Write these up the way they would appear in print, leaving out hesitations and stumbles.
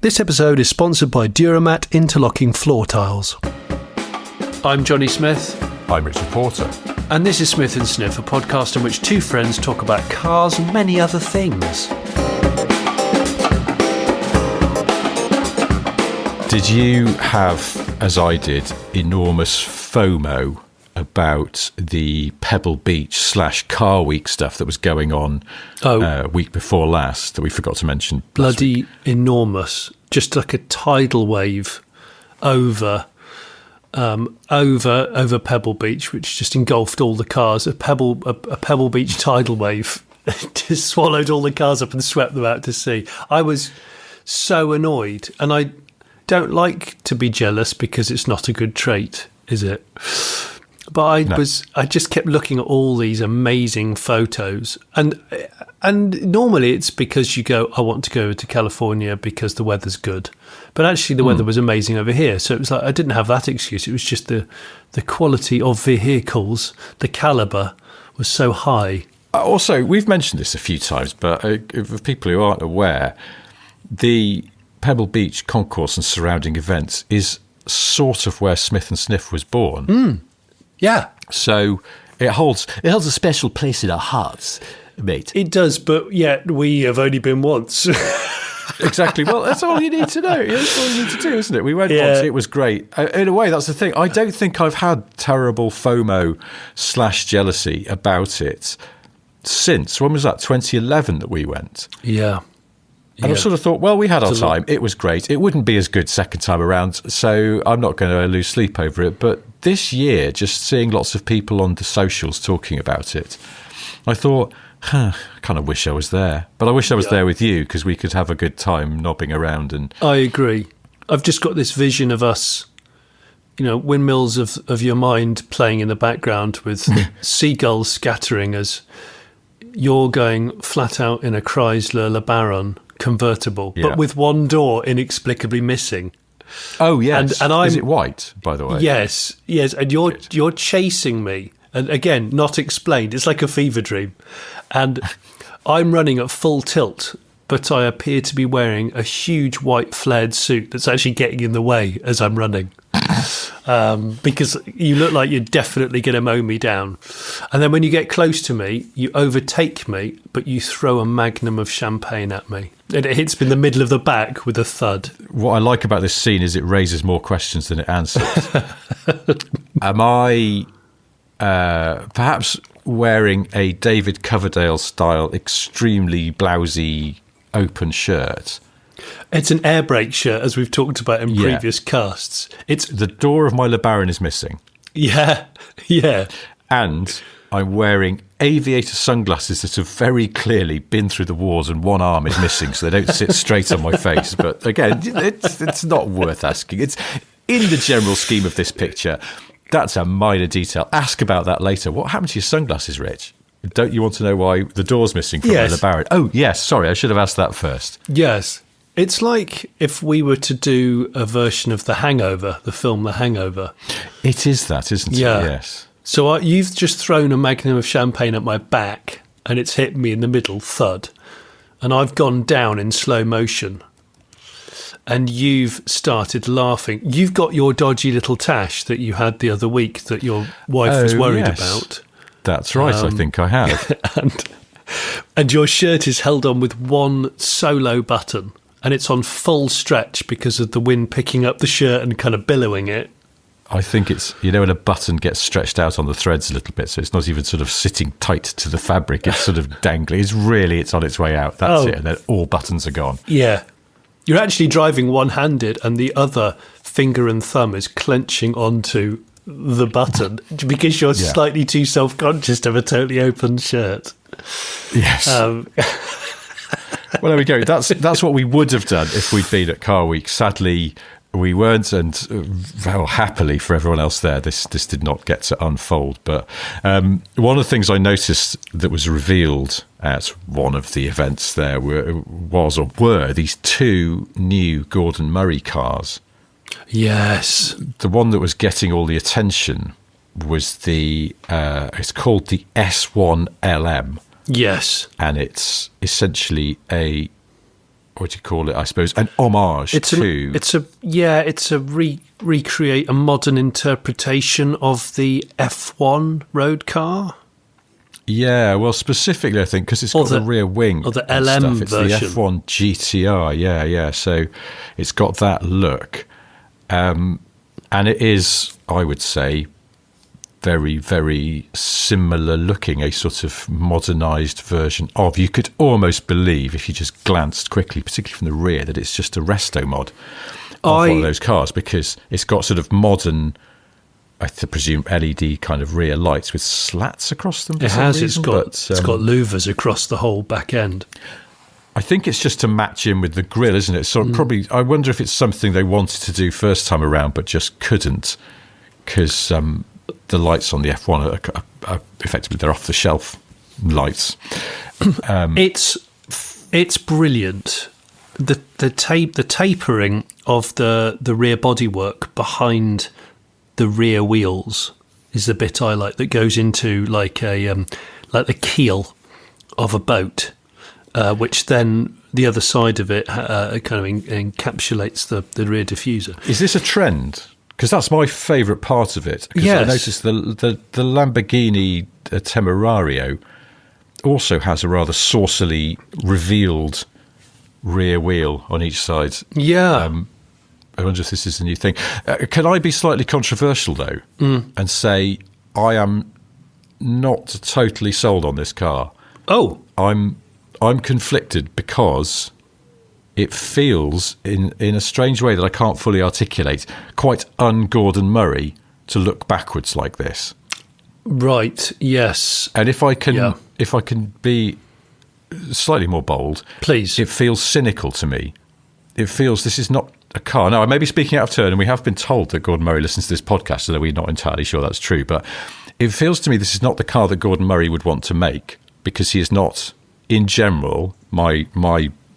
This episode is sponsored by Duramat Interlocking Floor Tiles. I'm Jonny Smith. I'm Richard Porter. And this is Smith & Sniff, a podcast in which two friends talk about cars and many other things. Did you have, as I did, enormous FOMO about the Pebble Beach / Car Week stuff that was going on week before last that we forgot to mention? Bloody enormous. Just like a tidal wave over Pebble Beach, which just engulfed all the cars. A Pebble Beach tidal wave just swallowed all the cars up and swept them out to sea. I was so annoyed, and I don't like to be jealous because it's not a good trait, is it? But I just kept looking at all these amazing photos, and normally it's because you go, I want to go to California because the weather's good, but actually the weather was amazing over here. So it was like I didn't have that excuse. It was just the quality of vehicles, the caliber was so high. Also, we've mentioned this a few times, but for people who aren't aware, the Pebble Beach concourse and surrounding events is sort of where Smith & Sniff was born. Yeah. So it holds a special place in our hearts, mate. It does, but yet we have only been once. Exactly. Well, that's all you need to know. That's all you need to do, isn't it? We went once. It was great. In a way, that's the thing. I don't think I've had terrible FOMO / jealousy about it since, when was that, 2011 that we went? Yeah. And I sort of thought, well, we had our time. It was great. It wouldn't be as good second time around, so I'm not going to lose sleep over it. But this year, just seeing lots of people on the socials talking about it, I thought, I kind of wish I was there. But I wish I was there with you, because we could have a good time knobbing around. And I agree. I've just got this vision of us, windmills of your mind playing in the background with seagulls scattering as you're going flat out in a Chrysler LeBaron convertible, but with one door inexplicably missing. Oh yes, and is it white, by the way? Yes, and you're chasing me, and again, not explained. It's like a fever dream, and I'm running at full tilt, but I appear to be wearing a huge white flared suit that's actually getting in the way as I'm running. Because you look like you're definitely going to mow me down. And then when you get close to me, you overtake me, but you throw a magnum of champagne at me. And it hits me in the middle of the back with a thud. What I like about this scene is it raises more questions than it answers. Am I perhaps wearing a David Coverdale style, extremely blousy, open shirt? It's an air brake shirt, as we've talked about in previous casts. It's the door of my LeBaron is missing. Yeah. And I'm wearing aviator sunglasses that have very clearly been through the wars, and one arm is missing, so they don't sit straight on my face. But again, it's not worth asking. It's in the general scheme of this picture. That's a minor detail. Ask about that later. What happened to your sunglasses, Rich? Don't you want to know why the door's missing from my LeBaron? Oh, yes. Sorry, I should have asked that first. Yes. It's like if we were to do a version of The Hangover, the film The Hangover. It is that, isn't it? Yes. So you've just thrown a magnum of champagne at my back, and it's hit me in the middle, thud. And I've gone down in slow motion. And you've started laughing. You've got your dodgy little tash that you had the other week that your wife was worried about. That's right, I think I have. and your shirt is held on with one solo button. And it's on full stretch because of the wind picking up the shirt and kind of billowing it. I think it's, when a button gets stretched out on the threads a little bit, so it's not even sort of sitting tight to the fabric. It's sort of dangling. It's on its way out. That's it. And then all buttons are gone. Yeah. You're actually driving one-handed, and the other finger and thumb is clenching onto the button because you're slightly too self-conscious to have a totally open shirt. Yes. Well, there we go. That's what we would have done if we'd been at Car Week. Sadly, we weren't, and happily for everyone else there, this did not get to unfold. But one of the things I noticed that was revealed at one of the events there were these two new Gordon Murray cars. Yes. The one that was getting all the attention was it's called the S1 LM. Yes. And it's essentially a what do you call it? I suppose an homage to. It's a recreate a modern interpretation of the F1 road car. Yeah, well, specifically, I think, because it's got the rear wing or the LM stuff. version. It's the F1 GTR, yeah. So it's got that look. And it is, I would say, very, very similar looking, a sort of modernised version of. You could almost believe, if you just glanced quickly, particularly from the rear, that it's just a resto mod of one of those cars, because it's got sort of modern, I presume, LED kind of rear lights with slats across them. It has. It's got louvers across the whole back end. I think it's just to match in with the grille, isn't it? So probably, I wonder if it's something they wanted to do first time around, but just couldn't, because the lights on the F1 are effectively, they're off the shelf lights. It's brilliant. The tapering of the rear bodywork behind the rear wheels is the bit I like, that goes into like the keel of a boat, which then the other side of it kind of encapsulates the rear diffuser. Is this a trend? Because that's my favourite part of it. Yes. I noticed the Lamborghini Temerario also has a rather saucily revealed rear wheel on each side. Yeah. I wonder if this is a new thing. Can I be slightly controversial, though, and say I am not totally sold on this car? Oh. I'm conflicted, because it feels, in a strange way that I can't fully articulate, quite un-Gordon Murray to look backwards like this. Right, yes. And if I can be slightly more bold, please. It feels cynical to me. It feels this is not a car. Now, I may be speaking out of turn, and we have been told that Gordon Murray listens to this podcast, although we're not entirely sure that's true. But it feels to me this is not the car that Gordon Murray would want to make, because he is not, in general, my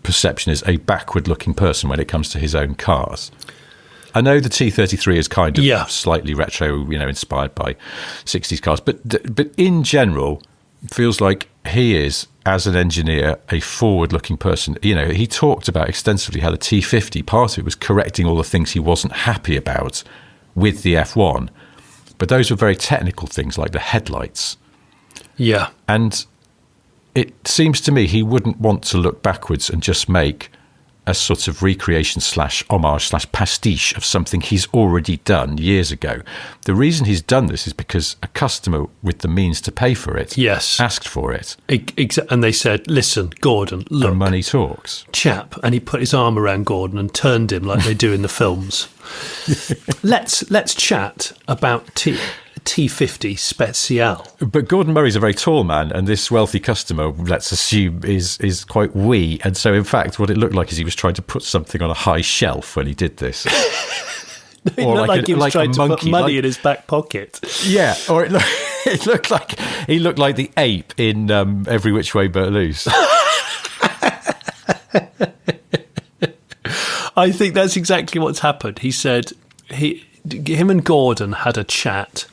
perception is, a backward-looking person when it comes to his own cars. I know the T33 is kind of slightly retro, inspired by 60s cars, but in general, feels like he is, as an engineer, a forward-looking person. He talked about extensively how the T50, part of it was correcting all the things he wasn't happy about with the F1, but those were very technical things like the headlights. Yeah. And it seems to me he wouldn't want to look backwards and just make a sort of recreation / homage / pastiche of something he's already done years ago. The reason he's done this is because a customer with the means to pay for it asked for it. And they said, listen, Gordon, look. And money talks. Chap. And he put his arm around Gordon and turned him like they do in the films. Let's chat about T50 Special. But Gordon Murray's a very tall man, and this wealthy customer, let's assume, is quite wee. And so, in fact, what it looked like is he was trying to put something on a high shelf when he did this. It looked like he was trying to put money in his back pocket. Yeah, or it looked like he looked like the ape in Every Which Way But Loose. I think that's exactly what's happened. He said him and Gordon had a chat,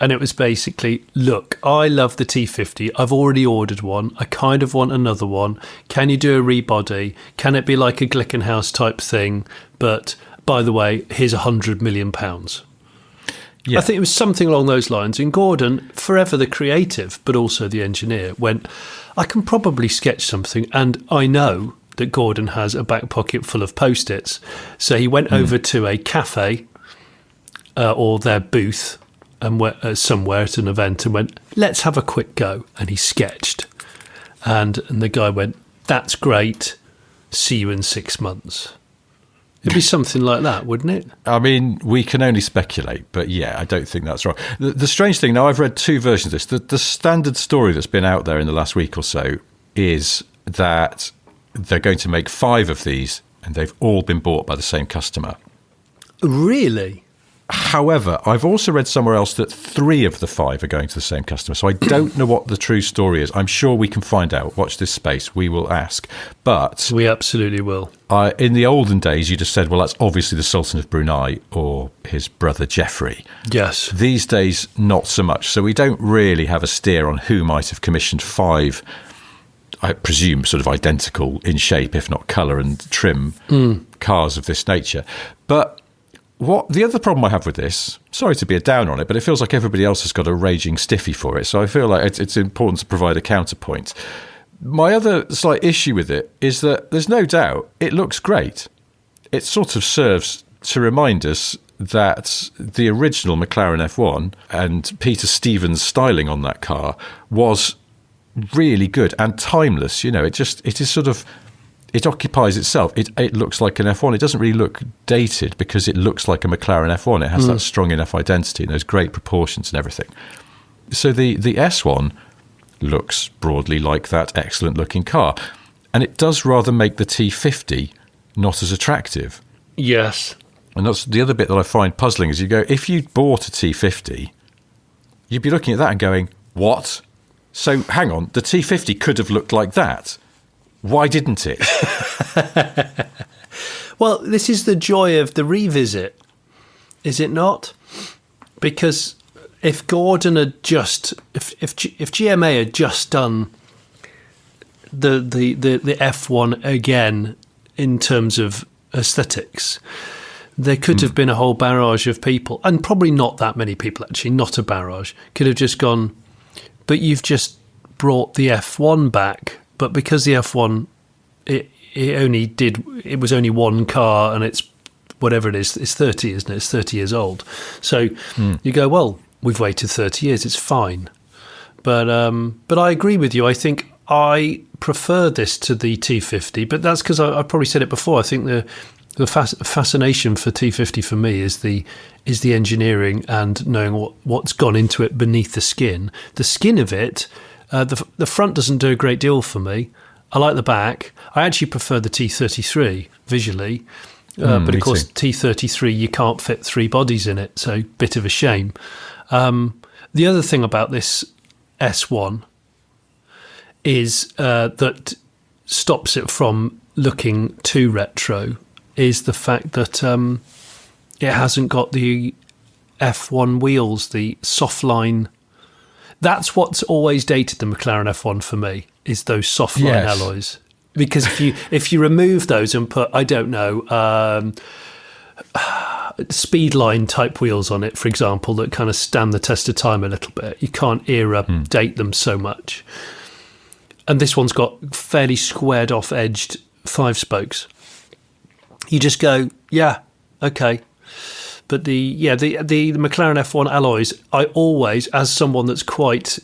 and it was basically, look, I love the T50. I've already ordered one. I kind of want another one. Can you do a rebody? Can it be like a Glickenhaus type thing? But by the way, here's £100 million. Yeah. I think it was something along those lines. And Gordon, forever the creative, but also the engineer, went, I can probably sketch something, and I know that Gordon has a back pocket full of Post-its. So he went over to a cafe or their booth and went somewhere at an event and went, let's have a quick go. And he sketched. And the guy went, that's great. See you in 6 months. It'd be something like that, wouldn't it? I mean, we can only speculate, but yeah, I don't think that's right. The strange thing, now I've read two versions of this. The standard story that's been out there in the last week or so is that they're going to make 5 of these, and they've all been bought by the same customer. Really? However, I've also read somewhere else that 3 of the 5 are going to the same customer. So I don't know what the true story is. I'm sure we can find out. Watch this space. We will ask. But we absolutely will. In the olden days, you just said, well, that's obviously the Sultan of Brunei or his brother Geoffrey. Yes. These days, not so much. So we don't really have a steer on who might have commissioned 5. I presume, sort of identical in shape, if not colour and trim, cars of this nature. But what the other problem I have with this, sorry to be a down on it, but it feels like everybody else has got a raging stiffy for it. So I feel like it's important to provide a counterpoint. My other slight issue with it is that there's no doubt it looks great. It sort of serves to remind us that the original McLaren F1 and Peter Stevens' styling on that car was really good and timeless. You know, it is sort of, it occupies itself. It looks like an F1. It doesn't really look dated because it looks like a McLaren F1. It has that strong enough identity and those great proportions and everything. So the S1 looks broadly like that excellent looking car. And it does rather make the T50 not as attractive. Yes. And that's the other bit that I find puzzling is you go, if you bought a T50, you'd be looking at that and going, what? So hang on, the T50 could have looked like that. Why didn't it? Well, this is the joy of the revisit, is it not? Because if Gordon had just, if GMA had just done the F1 again in terms of aesthetics, there could have been a whole barrage of people, and probably not that many people actually, not a barrage, could have just gone, but you've just brought the F1 back. But because the F1, it was only one car, and it's whatever it is, it's 30, isn't it? It's 30 years old. So you go, well, we've waited 30 years, it's fine. But I agree with you. I think I prefer this to the T50, but that's because I probably said it before. I think the fascination for T50 for me is the engineering and knowing what's gone into it beneath the skin. The skin of it, the front doesn't do a great deal for me. I like the back. I actually prefer the T33 visually, but of course T33 you can't fit three bodies in it, so bit of a shame. The other thing about this S1 is that stops it from looking too retro is the fact that it hasn't got the F1 wheels, the softline. That's what's always dated the McLaren F1 for me, is those softline alloys. Because if you remove those and put, I don't know, Speedline type wheels on it, for example, that kind of stand the test of time a little bit, you can't era date them so much. And this one's got fairly squared off edged 5 spokes. You just go, yeah, okay. But the McLaren F1 alloys, I always, as someone that's quite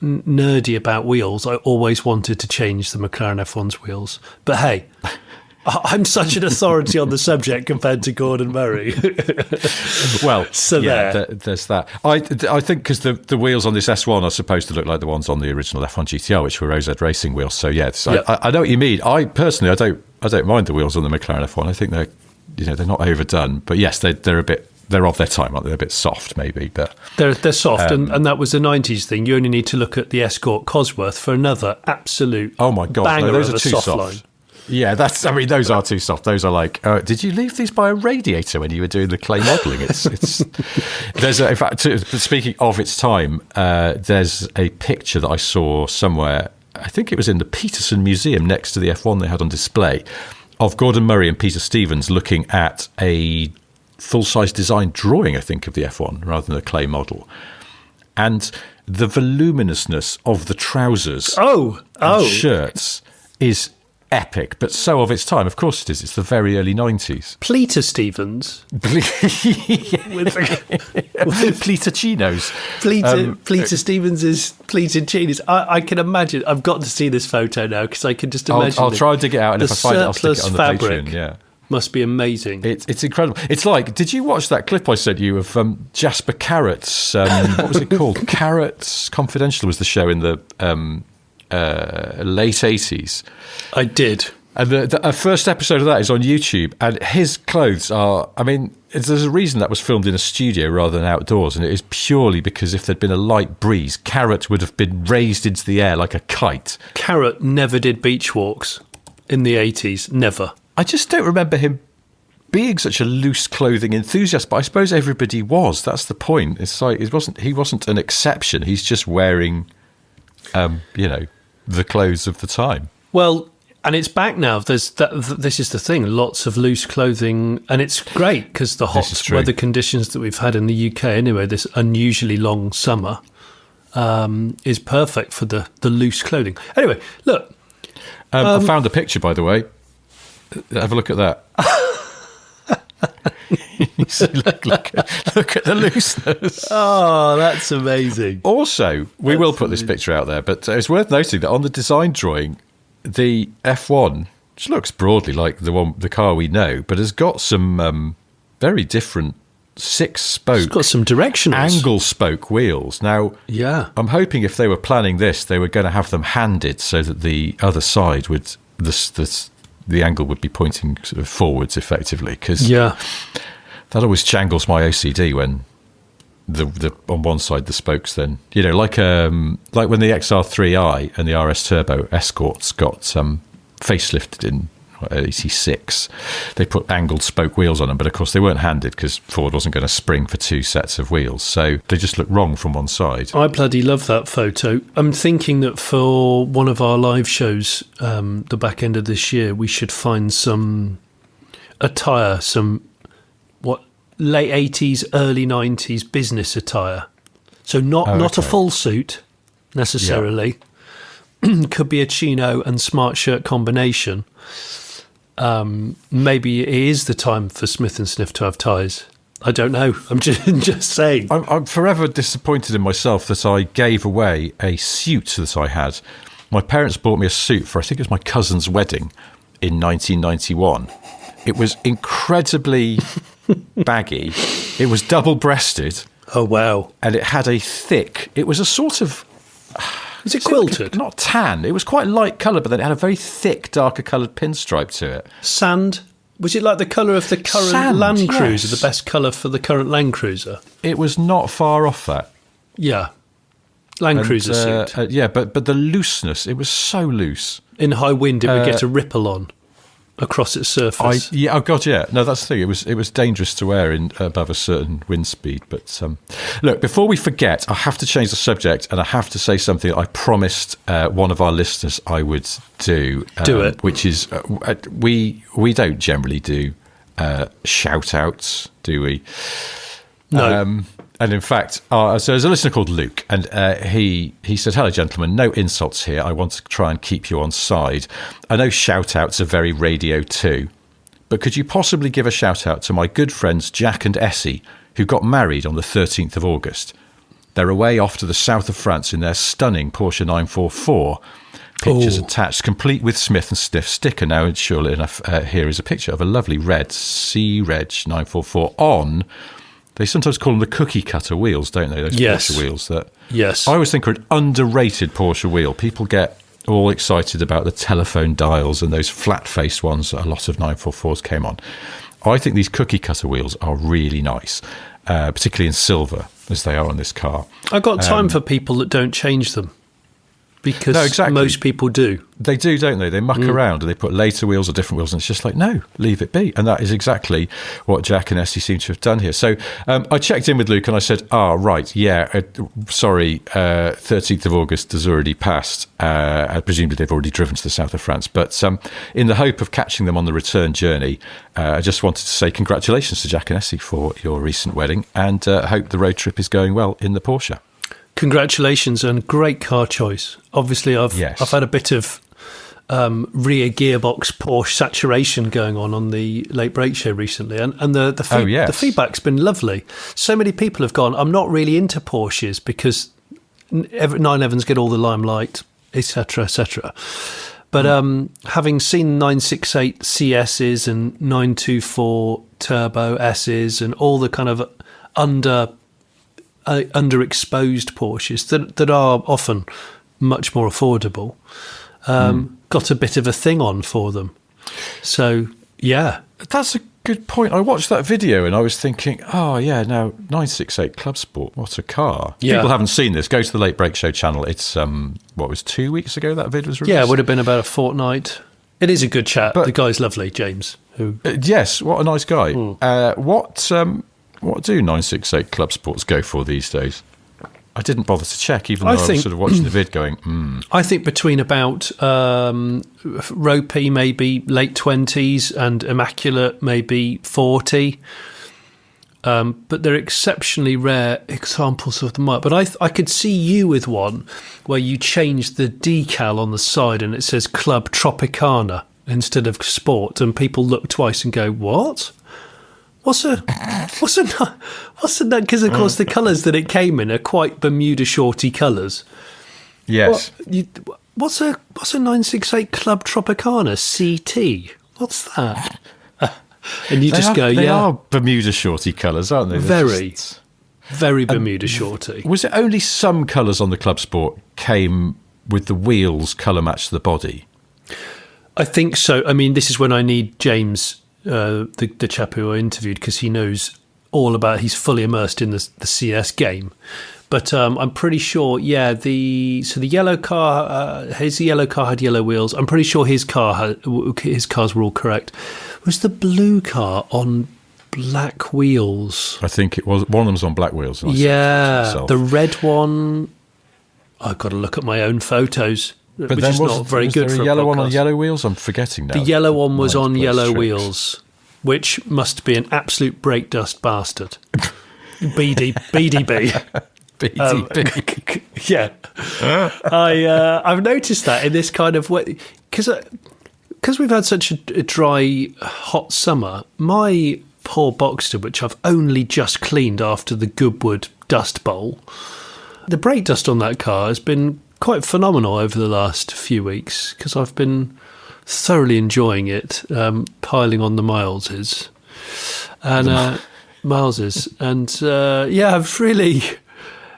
nerdy about wheels, I always wanted to change the McLaren F1's wheels. But hey, I'm such an authority on the subject compared to Gordon Murray. Well, so there's that. I think because the wheels on this S1 are supposed to look like the ones on the original F1 GTR, which were OZ Racing wheels. So I know what you mean. I personally, I don't mind the wheels on the McLaren F1. I think they're not overdone. But yes, they're a bit. They're of their time, aren't they? They're a bit soft, maybe, but they're soft, and that was a '90s thing. You only need to look at the Escort Cosworth for another absolute. Oh my god, banger those of are too soft soft. line. Yeah, those are too soft. Those are like, did you leave these by a radiator when you were doing the clay modelling? It's in fact, speaking of its time, there's a picture that I saw somewhere. I think it was in the Peterson Museum next to the F1 they had on display, of Gordon Murray and Peter Stevens looking at a full-size design drawing, I think, of the F1 rather than a clay model. And the voluminousness of the trousers and shirts is epic, but so of its time. Of course it is. It's the very early 90s. Pleater Stevens. Pleater chinos. Pleater Stevens is pleated chinos. I can imagine. I've got to see this photo now because I can just imagine. I'll try and dig it out, and if I find it, I'll stick it on the Patreon. Yeah. Must be amazing. It's incredible. It's like, did you watch that clip I sent you of Jasper Carrot's, what was it called? Carrot's Confidential was the show in the late 80s. I did. And the first episode of that is on YouTube, and his clothes are, I mean, there's a reason that was filmed in a studio rather than outdoors, and it is purely because if there'd been a light breeze, Carrot would have been raised into the air like a kite. Carrot never did beach walks in the 80s, never. I just don't remember him being such a loose clothing enthusiast, but I suppose everybody was. That's the point. It's like he wasn't an exception. He's just wearing, the clothes of the time. Well, and it's back now. This is the thing. Lots of loose clothing, and it's great because the hot weather conditions that we've had in the UK anyway, this unusually long summer, is perfect for the loose clothing. Anyway, look. I found the picture, by the way. Have a look at that. look at the looseness. Oh, that's amazing. Also, we will put this picture out there, but it's worth noting that on the design drawing, the F1, which looks broadly like the car we know, but has got some very different 6-spoke, it's got some directionals, angle spoke wheels. Now, yeah, I'm hoping if they were planning this, they were going to have them handed so that the other side would the angle would be pointing sort of forwards effectively, because that always jangles my OCD when the on one side the spokes then, like when the XR3i and the RS Turbo Escorts got facelifted in 86, they put angled spoke wheels on them, but of course they weren't handed because Ford wasn't going to spring for 2 sets of wheels, so they just look wrong from one side. I bloody love that photo. I'm thinking that for one of our live shows, the back end of this year, we should find some attire, some late 80s, early 90s business attire. So not a full suit necessarily. Yeah. Could be a chino and smart shirt combination. Maybe it is the time for Smith and Sniff to have ties. I don't know. I'm just saying. I'm forever disappointed in myself that I gave away a suit that I had. My parents bought me a suit for, I think it was my cousin's wedding in 1991. It was incredibly baggy. It was double-breasted. Oh, wow. And it had it was a sort of... Is it quilted? Not tan. It was quite light colour, but then it had a very thick, darker coloured pinstripe to it. Sand? Was it like the colour of the current Land Cruiser, the best colour for the current Land Cruiser? It was not far off that. Yeah. Land Cruiser suit. Yeah, but the looseness, it was so loose. In high wind, it would get a ripple on across its surface. Oh God, yeah. No, that's the thing. It was dangerous to wear in above a certain wind speed. But look, before we forget, I have to change the subject, and I have to say something I promised one of our listeners I would do. Do it. Which is we don't generally do shout outs, do we? No. And in fact, so there's a listener called Luke, and he said, "Hello, gentlemen. No insults here. I want to try and keep you on side. I know shout-outs are very Radio 2, but could you possibly give a shout-out to my good friends Jack and Essie, who got married on the 13th of August? They're away off to the south of France in their stunning Porsche 944. Pictures attached, complete with Smith and Sniff sticker. Now, surely enough, here is a picture of a lovely red C-Reg 944 on..." They sometimes call them the cookie cutter wheels, don't they? Those Porsche wheels that I always think are an underrated Porsche wheel. People get all excited about the telephone dials and those flat-faced ones that a lot of 944s came on. I think these cookie cutter wheels are really nice, particularly in silver, as they are on this car. I've got time for people that don't change them, because most people do. They do, don't they? They muck around and they put later wheels or different wheels, and it's just like, no, leave it be. And that is exactly what Jack and Essie seem to have done here. So I checked in with Luke and I said, sorry, 13th of August has already passed. Presumably they've already driven to the south of France. But in the hope of catching them on the return journey, I just wanted to say congratulations to Jack and Essie for your recent wedding, and hope the road trip is going well in the Porsche. Congratulations, and great car choice. Obviously, I've had a bit of rear gearbox Porsche saturation going on the Late Break Show recently, and the feedback's been lovely. So many people have gone, I'm not really into Porsches because 911s get all the limelight, etc., etc. But having seen 968 CSs and 924 Turbo S's and all the kind of underexposed Porsches that are often much more affordable, got a bit of a thing on for them. So, yeah. That's a good point. I watched that video and I was thinking, now 968 Club Sport, what a car. Yeah. People haven't seen this, go to the Late Break Show channel. It's, 2 weeks ago that video was released? Yeah, it would have been about a fortnight. It is a good chat. But the guy's lovely, James. Yes, what a nice guy. What do 968 Club Sports go for these days? I didn't bother to check, even though I was sort of watching the vid going, I think between about Ropey maybe late 20s and Immaculate maybe 40. But they're exceptionally rare examples of the mark. But I could see you with one where you change the decal on the side and it says Club Tropicana instead of Sport, and people look twice and go, "What? What's a?" Because of course the colours that it came in are quite Bermuda shorty colours. yes. What's a 968 Club Tropicana CT? What's that? And you just go, They are Bermuda shorty colours, aren't they? Very Bermuda shorty. Was it only some colours on the Club Sport came with the wheels colour matched to the body? I think so. I mean, this is when I need James, the chap who I interviewed, because he knows all about. He's fully immersed in the CS game. But I'm pretty sure, the yellow car, his yellow car had yellow wheels. I'm pretty sure his cars were all correct. Was the blue car on black wheels? I think it was. One of them was on black wheels. The red one. I've got to look at my own photos. But which then is not very good for a yellow podcast. one on yellow wheels? I'm forgetting now. The yellow one was on yellow wheels, which must be an absolute brake dust bastard. BDB. BDB. Yeah. I've noticed that in this kind of way, because we've had such a dry, hot summer, my poor Boxster, which I've only just cleaned after the Goodwood Dust Bowl, the brake dust on that car has been quite phenomenal over the last few weeks, because I've been thoroughly enjoying it, piling on the Mileses. And I've really...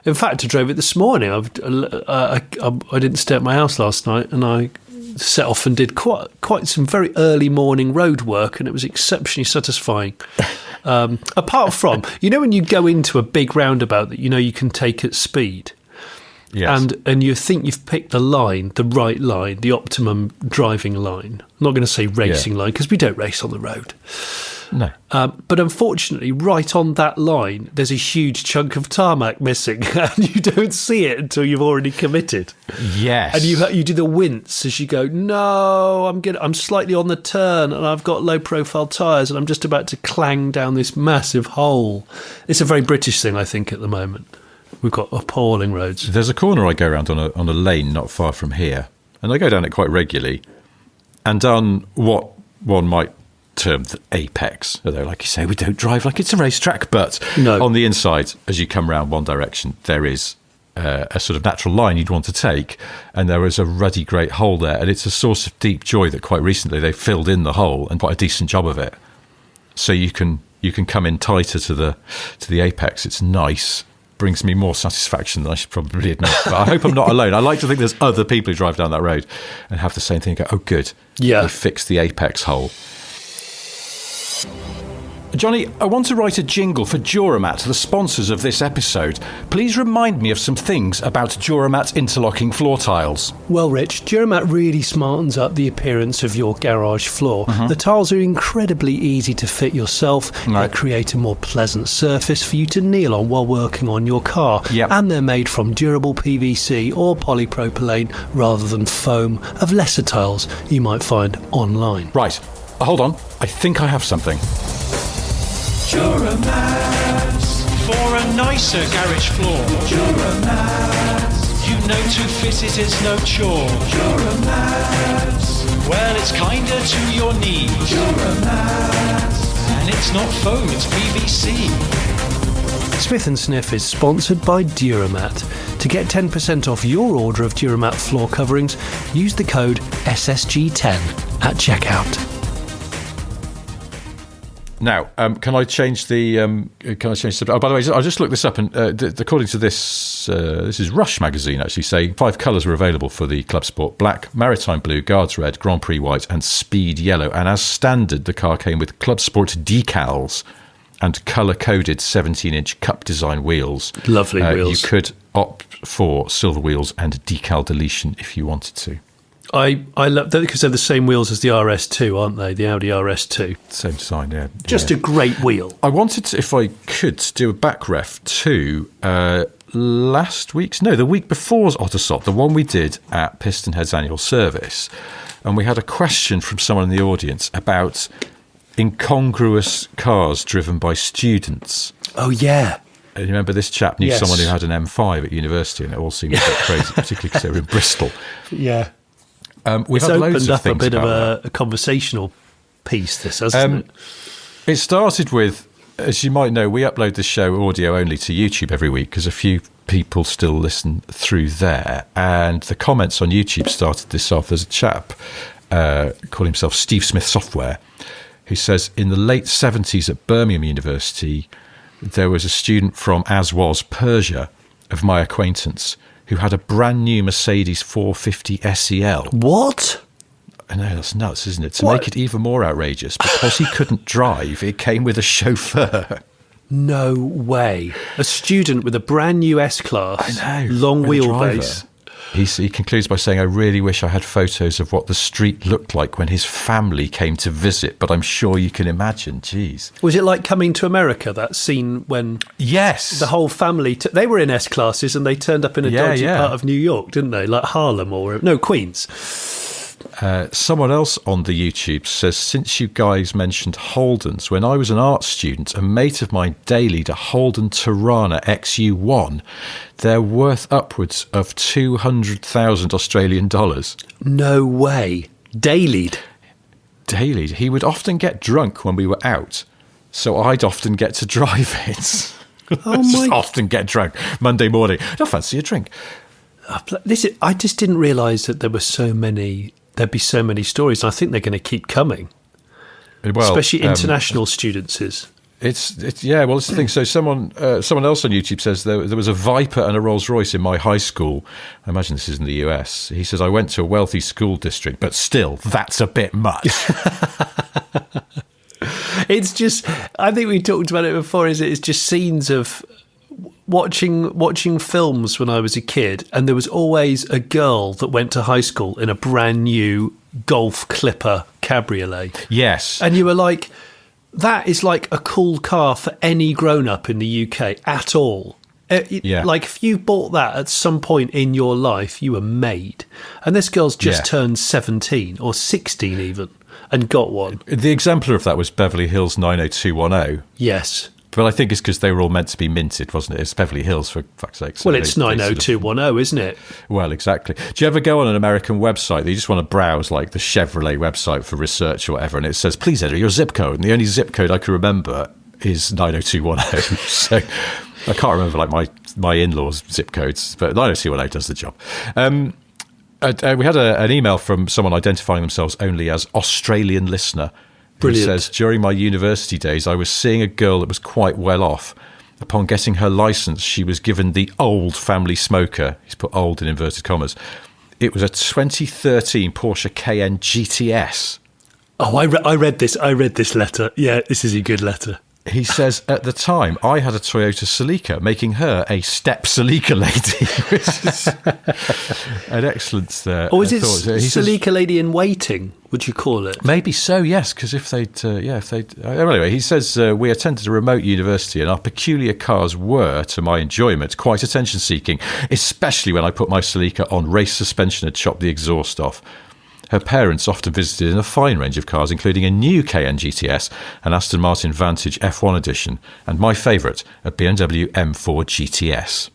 In fact, I drove it this morning. I didn't stay at my house last night, and I set off and did quite some very early morning road work, and it was exceptionally satisfying. Apart from, when you go into a big roundabout that you can take at speed, yes. and you think you've picked the right line, the optimum driving line. I'm not going to say racing line, because we don't race on the road. No. But unfortunately, right on that line, there's a huge chunk of tarmac missing, and you don't see it until you've already committed. Yes. And you do the wince as you go, no, I'm slightly on the turn, and I've got low-profile tyres, and I'm just about to clang down this massive hole. It's a very British thing, I think, at the moment. We've got appalling roads. There's a corner I go around on a lane not far from here, and I go down it quite regularly, and on what one might term the apex, although, like you say, we don't drive like it's a racetrack, but on the inside, as you come round one direction, there is a sort of natural line you'd want to take, and there is a ruddy great hole there, and it's a source of deep joy that quite recently they filled in the hole and quite a decent job of it, so you can come in tighter to the apex. It's nice. Brings me more satisfaction than I should probably admit, but I hope I'm not alone. I like to think there's other people who drive down that road and have the same thing and go, oh good, they fixed the apex hole. Jonny, I want to write a jingle for Duramat, the sponsors of this episode. Please remind me of some things about Duramat interlocking floor tiles. Well, Rich, Duramat really smartens up the appearance of your garage floor. Mm-hmm. The tiles are incredibly easy to fit yourself. Right. They create a more pleasant surface for you to kneel on while working on your car. Yep. And they're made from durable PVC or polypropylene rather than foam of lesser tiles you might find online. Right. Hold on. I think I have something. Duramat, for a nicer garage floor. Duramat, to fit it is no chore. Duramat, well, it's kinder to your knees. Duramat, and it's not foam, it's PVC. Smith & Sniff is sponsored by Duramat. To get 10% off your order of Duramat floor coverings, use the code SSG10 at checkout. Now, can I change the? Oh, by the way, I just looked this up, and according to this, this is Rush magazine actually saying 5 colours were available for the Club Sport: black, maritime blue, guards red, Grand Prix white, and speed yellow. And as standard, the car came with Club Sport decals and colour-coded 17-inch cup design wheels. Lovely wheels. You could opt for silver wheels and decal deletion if you wanted to. I love that because they're the same wheels as the RS2, aren't they? The Audi RS2. Same design, yeah. Just a great wheel. I wanted to, if I could, do a back ref to the week before's Ottersop, the one we did at Pistonhead's annual service. And we had a question from someone in the audience about incongruous cars driven by students. Oh, yeah. And you remember this chap knew someone who had an M5 at university, and it all seemed a bit crazy, particularly because they were in Bristol. Yeah. We've had loads of things a bit of about a conversational piece, this, hasn't it? It started with, as you might know, we upload the show audio only to YouTube every week because a few people still listen through there. And the comments on YouTube started this off. There's a chap called himself Steve Smith Software, who says, in the late 70s at Birmingham University, there was a student from, as was, Persia, of my acquaintance, who had a brand new Mercedes 450 SEL. What? I know, that's nuts, isn't it? To make it even more outrageous, because he couldn't drive, it came with a chauffeur. No way. A student with a brand new S-Class, I know, long with a wheelbase. He concludes by saying, I really wish I had photos of what the street looked like when his family came to visit, but I'm sure you can imagine. Jeez. Was it like Coming to America, that scene when yes, the whole family, they were in S-Classes and they turned up in a dodgy part of New York, didn't they? Like Harlem Queens. Someone else on the YouTube says, since you guys mentioned Holdens, when I was an art student, a mate of mine dailied a Holden Tirana XU1. They're worth upwards of 200,000 Australian dollars. No way. Dailied. He would often get drunk when we were out, so I'd often get to drive it. Oh my! Often get drunk Monday morning. I don't fancy a drink. I just didn't realise that there were so many. There'd be so many stories. And I think they're going to keep coming. Well, especially international students. It's the thing. So someone else on YouTube says there was a Viper and a Rolls Royce in my high school. I imagine this is in the US. He says, I went to a wealthy school district, but still, that's a bit much. It's just, I think we talked about it before, it's just scenes of watching films when I was a kid, and there was always a girl that went to high school in a brand new Golf Clipper cabriolet. Yes. And you were like, that is like a cool car for any grown-up in the UK at all. Like, if you bought that at some point in your life, you were made. And this girl's just turned 17 or 16 even and got one. The exemplar of that was Beverly Hills 90210. Yes. But I think it's because they were all meant to be minted, wasn't it? It's Beverly Hills, for fuck's sake. So well, it's 90210, isn't it? Well, exactly. Do you ever go on an American website that you just want to browse, like the Chevrolet website for research or whatever, and it says, please enter your zip code? And the only zip code I can remember is 90210. So I can't remember, like, my in-laws' zip codes, but 90210 does the job. We had an email from someone identifying themselves only as Australian listener. Brilliant. Who says, during my university days, I was seeing a girl that was quite well off. Upon getting her licence, she was given the old family smoker. He's put old in inverted commas. It was a 2013 Porsche Cayenne GTS. Oh, I read this. I read this letter. Yeah, this is a good letter. He says, at the time, I had a Toyota Celica, making her a step Celica lady, which is an excellent or is it Celica lady in waiting, would you call it? Maybe so, yes, because if they'd... anyway, he says, we attended a remote university and our peculiar cars were, to my enjoyment, quite attention-seeking, especially when I put my Celica on race suspension and chopped the exhaust off. Her parents often visited in a fine range of cars, including a new Cayenne GTS, an Aston Martin Vantage F1 edition, and my favourite, a BMW M4 GTS.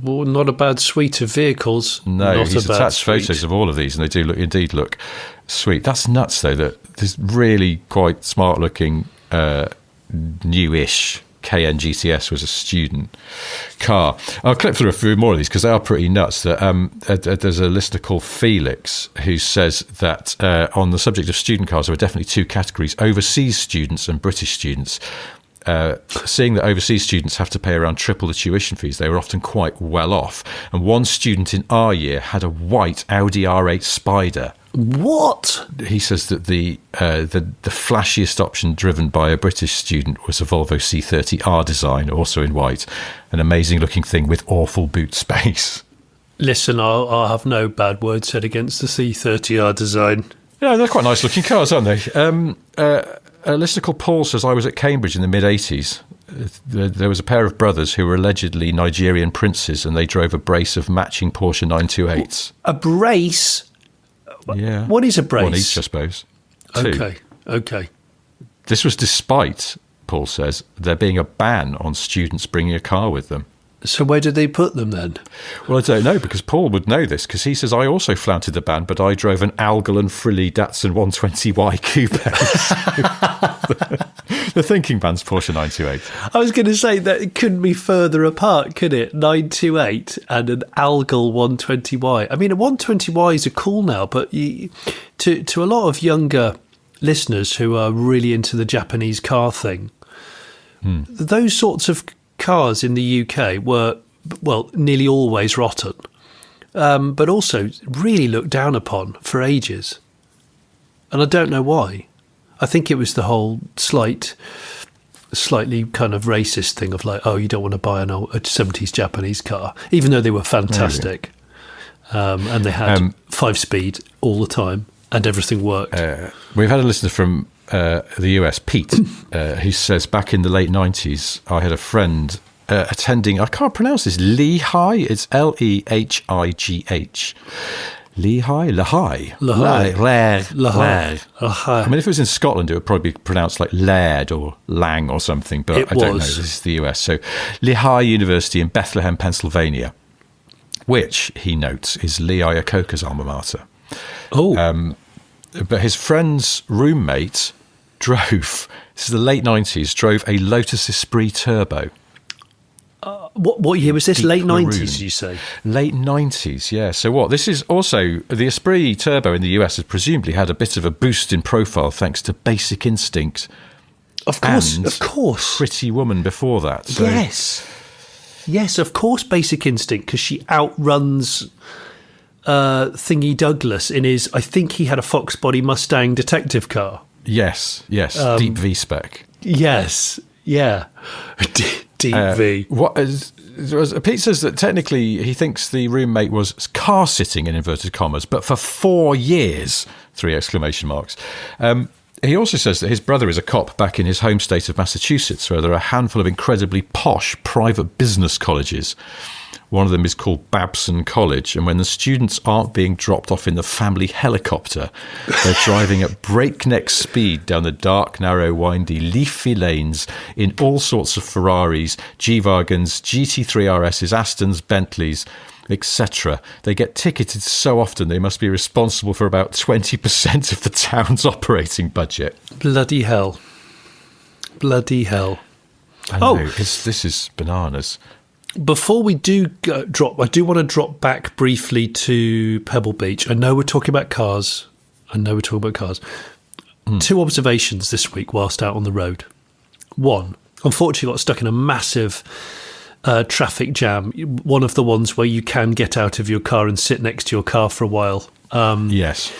Well, not a bad suite of vehicles. No, he's attached photos of all of these, and they do indeed look sweet. That's nuts, though, that this really quite smart-looking, newish Cayenne GTS was a student car. I'll clip through a few more of these because they are pretty nuts. There's a listener called Felix who says that on the subject of student cars, there are definitely two categories: overseas students and British students. Seeing that overseas students have to pay around triple the tuition fees, they were often quite well off. And one student in our year had a white Audi R8 Spider. What? He says that the flashiest option driven by a British student was a Volvo C30R design, also in white, an amazing looking thing with awful boot space. Listen, I'll have no bad word said against the C30R design. Yeah, they're quite nice looking cars, aren't they? A listener called Paul says, I was at Cambridge in the mid-80s. there was a pair of brothers who were allegedly Nigerian princes, and they drove a brace of matching Porsche 928s. A brace? Yeah. What is a brace? One each, I suppose. Two. Okay. This was despite, Paul says, there being a ban on students bringing a car with them. So where did they put them then? Well, I don't know, because Paul would know this, because he says, I also flouted the ban, but I drove an algal and frilly Datsun 120Y coupe. The thinking man's Porsche 928. I was going to say that it couldn't be further apart, could it? 928 and an algal 120Y. I mean, a 120Ys are cool now, but to a lot of younger listeners who are really into the Japanese car thing, those sorts of cars in the UK were, well, nearly always rotten, but also really looked down upon for ages. And I don't know why. I think it was the whole slightly kind of racist thing of like, oh, you don't want to buy a 70s Japanese car, even though they were fantastic. And they had 5-speed all the time and everything worked. We've had a listener from the US, Pete, who says back in the late 90s, I had a friend attending, I can't pronounce this, Lehigh. It's Lehigh. Lehigh. I mean, if it was in Scotland, it would probably be pronounced like Laird or Lang or something, but I don't know. This is the US. So Lehigh University in Bethlehem, Pennsylvania, which, he notes, is Lee Iacocca's alma mater. Oh. But his friend's roommate drove, this is the late 90s, drove a Lotus Esprit Turbo. What year was this? Deep Late maroon. 90s, you say? Late 90s, yeah. So what? This is also, the Esprit Turbo in the US has presumably had a bit of a boost in profile thanks to Basic Instinct. Of course. Pretty Woman before that. So. Yes, of course, Basic Instinct, because she outruns Thingy Douglas in his, I think he had a Fox body Mustang detective car. Yes, deep V-spec. Yes, yeah. Deep V. Pete says that technically he thinks the roommate was car sitting in inverted commas, but for 4 years, 3 exclamation marks. He also says that his brother is a cop back in his home state of Massachusetts, where there are a handful of incredibly posh private business colleges. One of them is called Babson College, and when the students aren't being dropped off in the family helicopter, they're driving at breakneck speed down the dark, narrow, windy, leafy lanes in all sorts of Ferraris, G-Wagons, GT3 RSs, Astons, Bentleys, etc. They get ticketed so often they must be responsible for about 20% of the town's operating budget. Bloody hell. I know, this is bananas. Before we do drop, I do want to drop back briefly to Pebble Beach. I know we're talking about cars. 2 observations this week whilst out on the road. One, unfortunately got stuck in a massive traffic jam. One of the ones where you can get out of your car and sit next to your car for a while. Yes.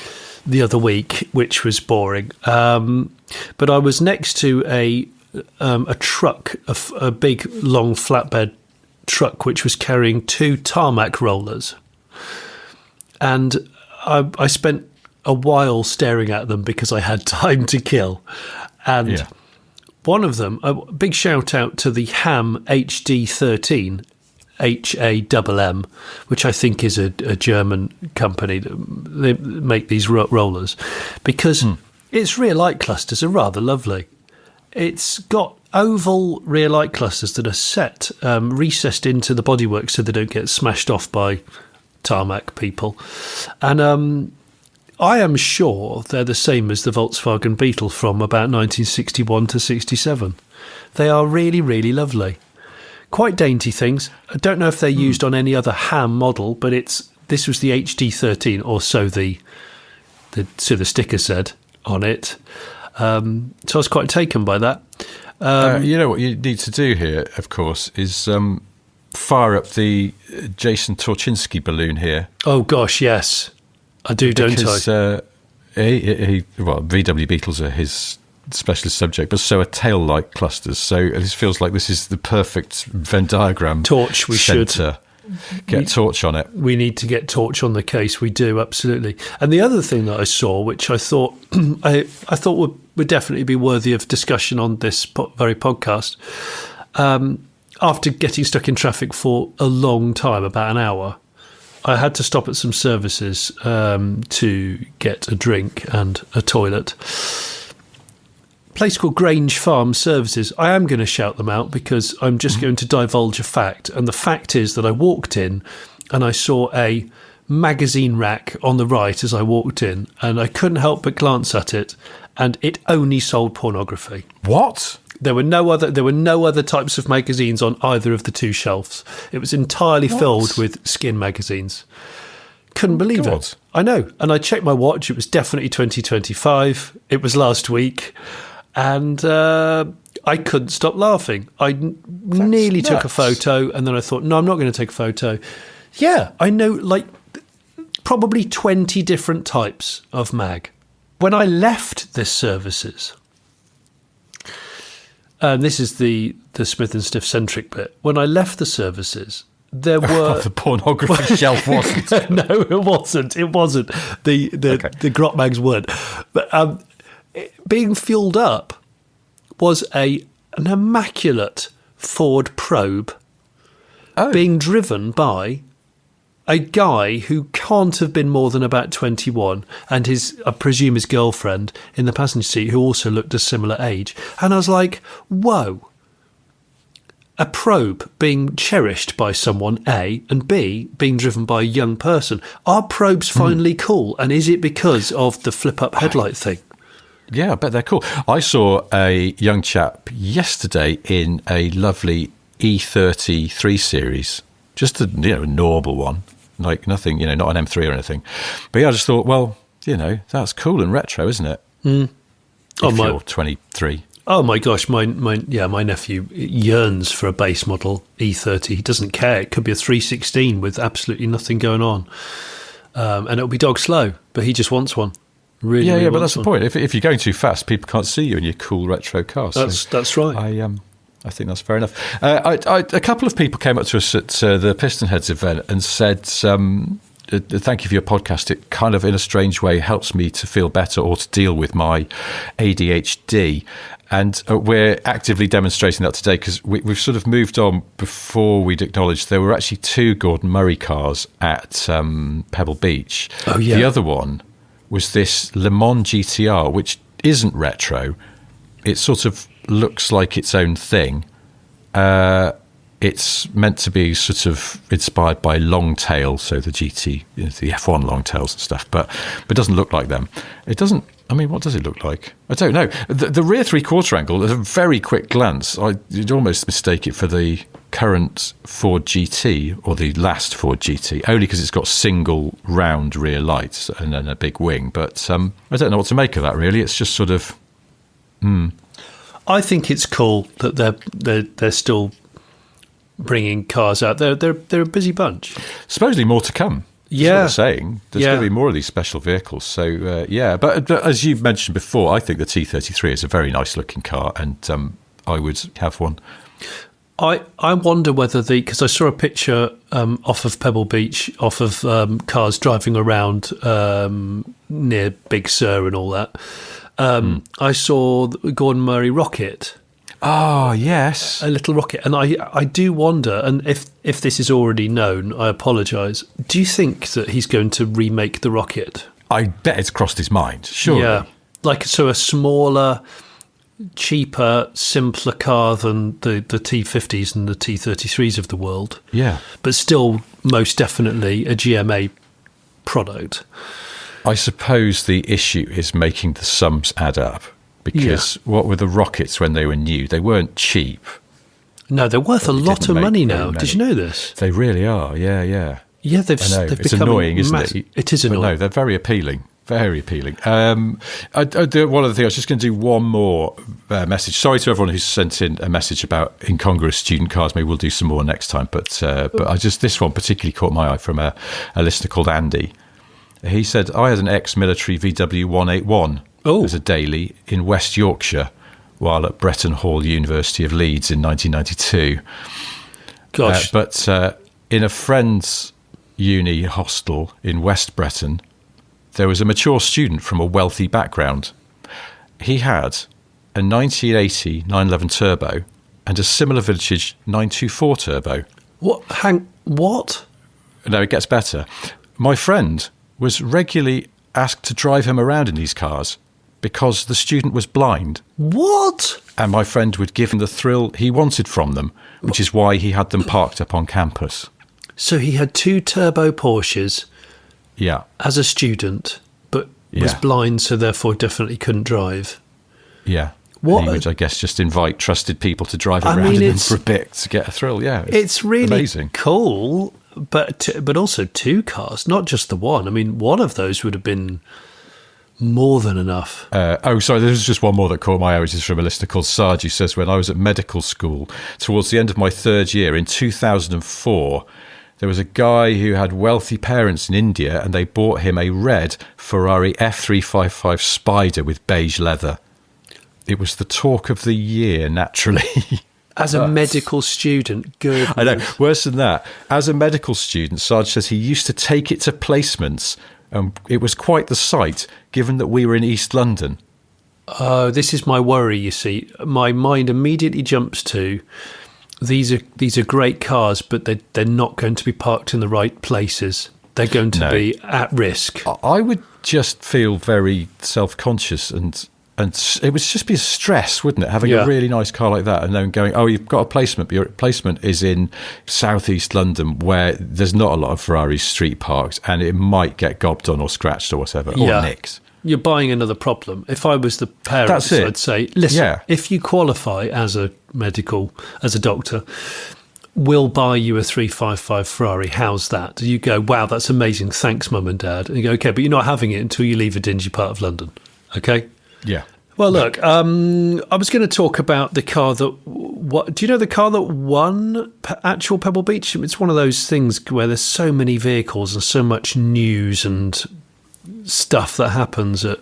The other week, which was boring. But I was next to a truck, a big, long flatbed truck, which was carrying 2 tarmac rollers. And I spent a while staring at them because I had time to kill. And one of them, a big shout out to the Ham HD13, HAMM, which I think is a German company. They make these rollers because its rear light clusters are rather lovely. It's got oval rear light clusters that are set, recessed into the bodywork so they don't get smashed off by tarmac people. And I am sure they're the same as the Volkswagen Beetle from about 1961 to 67. They are really, really lovely. Quite dainty things. I don't know if they're used on any other Ham model, but this was the HD13, or so the sticker said on it. So I was quite taken by that. You know what you need to do here, of course, is fire up the Jason Torchinsky balloon here. Oh gosh, yes, I do, because, don't I? VW Beetles are his specialist subject, but so are tail light clusters. So this feels like this is the perfect Venn diagram. Torch, we should get Torch on it. We need to get Torch on the case. We do, absolutely. And the other thing that I saw, which I thought I thought would definitely be worthy of discussion on this very podcast, After getting stuck in traffic for a long time, about an hour, I had to stop at some services to get a drink and a toilet. Place called Grange Farm Services. I am going to shout them out because I'm just going to divulge a fact. And the fact is that I walked in and I saw a magazine rack on the right as I walked in, and I couldn't help but glance at it, and it only sold pornography. What? There were no other types of magazines on either of the two shelves. It was entirely filled with skin magazines. Couldn't believe it. I know. And I checked my watch. It was definitely 2025. It was last week. And I couldn't stop laughing. I nearly took a photo, and then I thought, no, I'm not going to take a photo. Yeah, I know, like, probably 20 different types of mag. When I left this services, and this is the Smith and Stiff centric bit, when I left the services, there were... the pornography shelf wasn't. No, it wasn't. It wasn't. The grot mags weren't. But being fueled up was an immaculate Ford Probe being driven by a guy who can't have been more than about 21, and I presume his girlfriend in the passenger seat, who also looked a similar age. And I was like, whoa. A Probe being cherished by someone, A, and B, being driven by a young person. Are Probes finally cool? And is it because of the flip-up headlight thing? Yeah, I bet they're cool. I saw a young chap yesterday in a lovely E30 3 Series, just a normal one, like nothing, not an M3 or anything. But yeah, I just thought, well, that's cool and retro, isn't it? If you're 23. Oh my gosh, my nephew yearns for a base model E30. He doesn't care. It could be a 316 with absolutely nothing going on, and it'll be dog slow, but he just wants one. Really but that's the point. If you're going too fast, people can't see you in your cool retro car. That's right. I think that's fair enough. A couple of people came up to us at the Pistonheads event and said, thank you for your podcast. It kind of, in a strange way, helps me to feel better or to deal with my ADHD. And we're actively demonstrating that today because we've sort of moved on. Before we'd acknowledged there were actually 2 Gordon Murray cars at Pebble Beach. Oh, yeah. The other one was this Le Mans GTR, which isn't retro. It sort of looks like its own thing. It's meant to be sort of inspired by Longtail, so the GT, the F1 Longtails and stuff, but it doesn't look like them. It doesn't. I mean, what does it look like? I don't know. The rear 3/4 angle, at a very quick glance, you'd almost mistake it for the current Ford GT or the last Ford GT, only because it's got single round rear lights and then a big wing. But I don't know what to make of that, really. It's just sort of... I think it's cool that they're still bringing cars out. They're a busy bunch. Supposedly more to come. Yeah, that's what they're saying. There's going to be more of these special vehicles. So but as you mentioned before, I think the T33 is a very nice looking car, and I would have one. I wonder whether because I saw a picture off of Pebble Beach, off of cars driving around near Big Sur and all that. I saw the Gordon Murray rocket. Oh, yes. A little rocket. And I do wonder, and if this is already known, I apologise, do you think that he's going to remake the rocket? I bet it's crossed his mind, sure. Yeah. So a smaller, cheaper, simpler car than the T50s and the T33s of the world. Yeah. But still, most definitely, a GMA product. I suppose the issue is making the sums add up. Because what were the rockets when they were new? They weren't cheap. No, they're worth a lot of money now. Did you know this? They really are, yeah. Yeah, they've it's annoying, isn't it? It is annoying. But no, they're very appealing. Very appealing. One other thing, I was just going to do one more message. Sorry to everyone who's sent in a message about incongruous student cars. Maybe we'll do some more next time. But this one particularly caught my eye from a listener called Andy. He said, I had an ex-military VW 181 as a daily in West Yorkshire while at Bretton Hall, University of Leeds in 1992. Gosh. But in a friend's uni hostel in West Breton, there was a mature student from a wealthy background. He had a 1980 911 Turbo, a and a similar vintage 924 turbo. What? No, it gets better. My friend was regularly asked to drive him around in these cars because the student was blind. What? And my friend would give him the thrill he wanted from them, which is why he had them parked up on campus. So he had 2 turbo Porsches as a student, but was blind, so therefore definitely couldn't drive. Yeah. What? He would, I guess, just invite trusted people to drive around in them for a bit to get a thrill. Yeah, it's really amazing. Cool, but also 2 cars, not just the one. I mean, one of those would have been more than enough. Sorry, there's just one more that caught my eye, which is from a listener called Sarge, who says, when I was at medical school, towards the end of my 3rd year, in 2004, there was a guy who had wealthy parents in India, and they bought him a red Ferrari F355 Spider with beige leather. It was the talk of the year, naturally. As a medical student, good. I know, worse than that. As a medical student, Sarge says he used to take it to placements. It was quite the sight, given that we were in East London. Oh, this is my worry, you see. My mind immediately jumps to, these are great cars, but they're not going to be parked in the right places. They're going to be at risk. I would just feel very self-conscious and it would just be a stress, wouldn't it, having a really nice car like that and then going, oh, you've got a placement, but your placement is in southeast London where there's not a lot of Ferraris street parked and it might get gobbed on or scratched or whatever, or nicked. You're buying another problem. If I was the parents, I'd say, listen, if you qualify as a doctor, we'll buy you a 355 Ferrari. How's that? You go, wow, that's amazing. Thanks, Mum and Dad. And you go, okay, but you're not having it until you leave a dingy part of London. Okay? Yeah. Well, look, I was going to talk about the car that... do you know the car that won actual Pebble Beach? It's one of those things where there's so many vehicles and so much news and stuff that happens at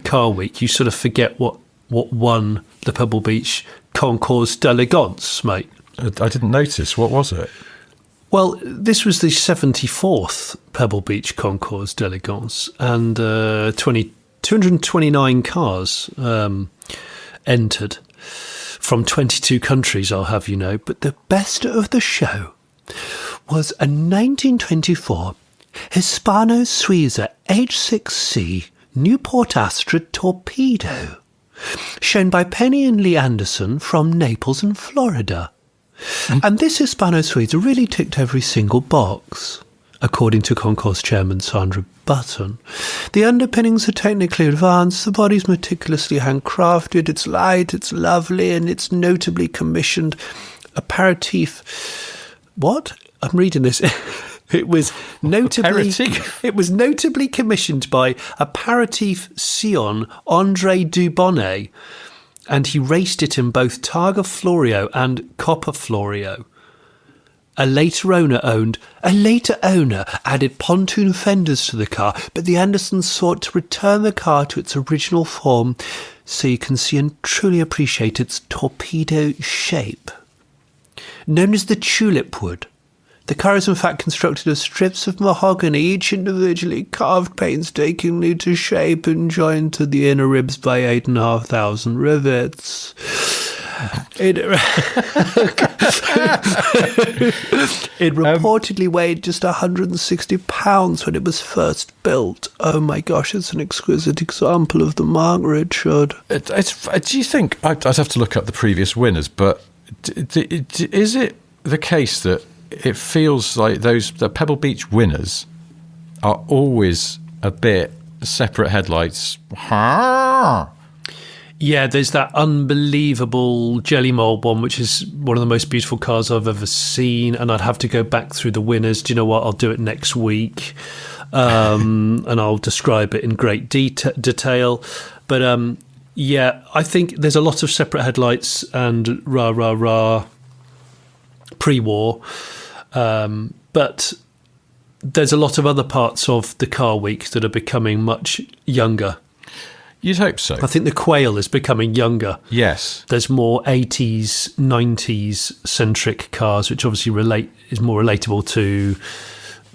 Car Week. You sort of forget what won the Pebble Beach Concours d'Elegance, mate. I didn't notice. What was it? Well, this was the 74th Pebble Beach Concours d'Elegance, and 229 cars entered from 22 countries, I'll have you know. But the best of the show was a 1924 Hispano-Suiza H6C Newport Astra Torpedo, shown by Penny and Lee Anderson from Naples in Florida. And this Hispano-Suiza really ticked every single box, according to Concours chairman Sandra Button. The underpinnings are technically advanced, the body's meticulously handcrafted, it's light, it's lovely, and it's notably commissioned aperitif. What? I'm reading this. It was notably commissioned by aperitif Sion André Dubonnet, and he raced it in both Targa Florio and Copper Florio. A later owner added pontoon fenders to the car, but the Andersons sought to return the car to its original form so you can see and truly appreciate its torpedo shape. Known as the tulip wood, the car is in fact constructed of strips of mahogany, each individually carved painstakingly to shape and joined to the inner ribs by 8,500 rivets. It reportedly weighed just 160 pounds when it was first built. Oh my gosh, it's an exquisite example of the mark, Richard. Do you think, I'd have to look up the previous winners, but is it the case that it feels like the Pebble Beach winners are always a bit separate headlights? Yeah, there's that unbelievable Jelly Mold one, which is one of the most beautiful cars I've ever seen, and I'd have to go back through the winners. Do you know what? I'll do it next week, and I'll describe it in great detail. But yeah, I think there's a lot of separate headlights and rah pre-war, but there's a lot of other parts of the Car Week that are becoming much younger. You'd hope so. I think the Quail is becoming younger. Yes. There's more 80s, 90s centric cars, which obviously is more relatable to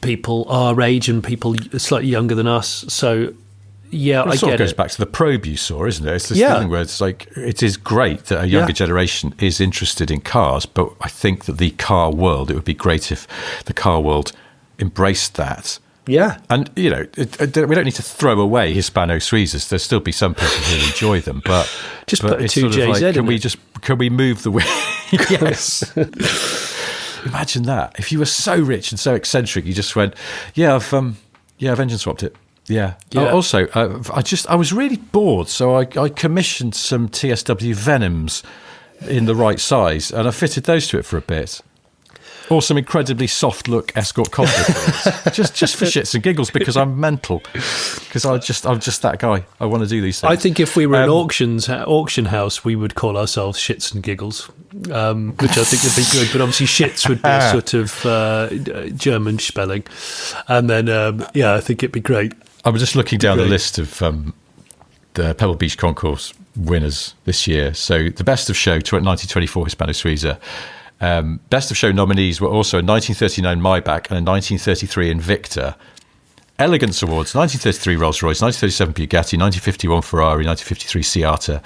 people our age and people slightly younger than us. So, Yeah, It I sort get of goes it. back to the probe you saw, isn't it? It's this Yeah. thing where it's like, it is great that a younger generation is interested in cars, but I think that the car world, it would be great if the car world embraced that. Yeah. And, we don't need to throw away Hispano-Suizas. There'll still be some people who enjoy them, but Just but put a it's 2JZ in it. can we move the way? Yes. Imagine that. If you were so rich and so eccentric, you just went, I've engine swapped it. Yeah. Yeah. Also, I was really bored, so I commissioned some TSW Venoms in the right size, and I fitted those to it for a bit. Or some incredibly soft look Escort Cobblers, just for shits and giggles, because I'm mental. Because I'm just that guy. I want to do these things. I think if we were an auction house, we would call ourselves Shits and Giggles, which I think would be good. But obviously, shits would be a sort of German spelling, and then I think it'd be great. I was just looking down the list of the Pebble Beach Concourse winners this year. So the Best of Show 1924 Hispano Suiza. Best of Show nominees were also a 1939 Maybach and a 1933 Invicta. Elegance Awards, 1933 Rolls-Royce, 1937 Bugatti, 1951 Ferrari, 1953 Seata.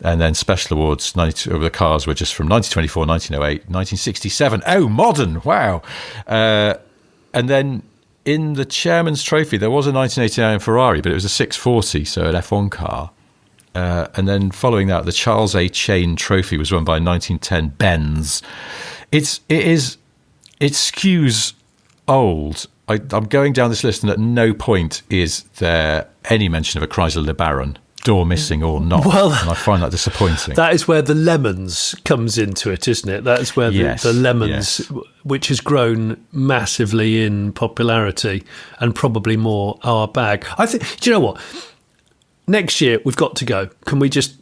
And then special awards, the cars were just from 1924, 1908, 1967. Oh, modern, wow. And then in the Chairman's Trophy, there was a 1989 Ferrari, but it was a 640, so an F1 car. And then following that, the Charles A. Chain Trophy was won by a 1910 Benz. It skews old. I'm going down this list, and at no point is there any mention of a Chrysler LeBaron, door missing or not. Well, and I find that disappointing. That is where the Lemons comes into it, isn't it? That is where the Lemons, which has grown massively in popularity and probably more our bag. I think. Do you know what? Next year, we've got to go.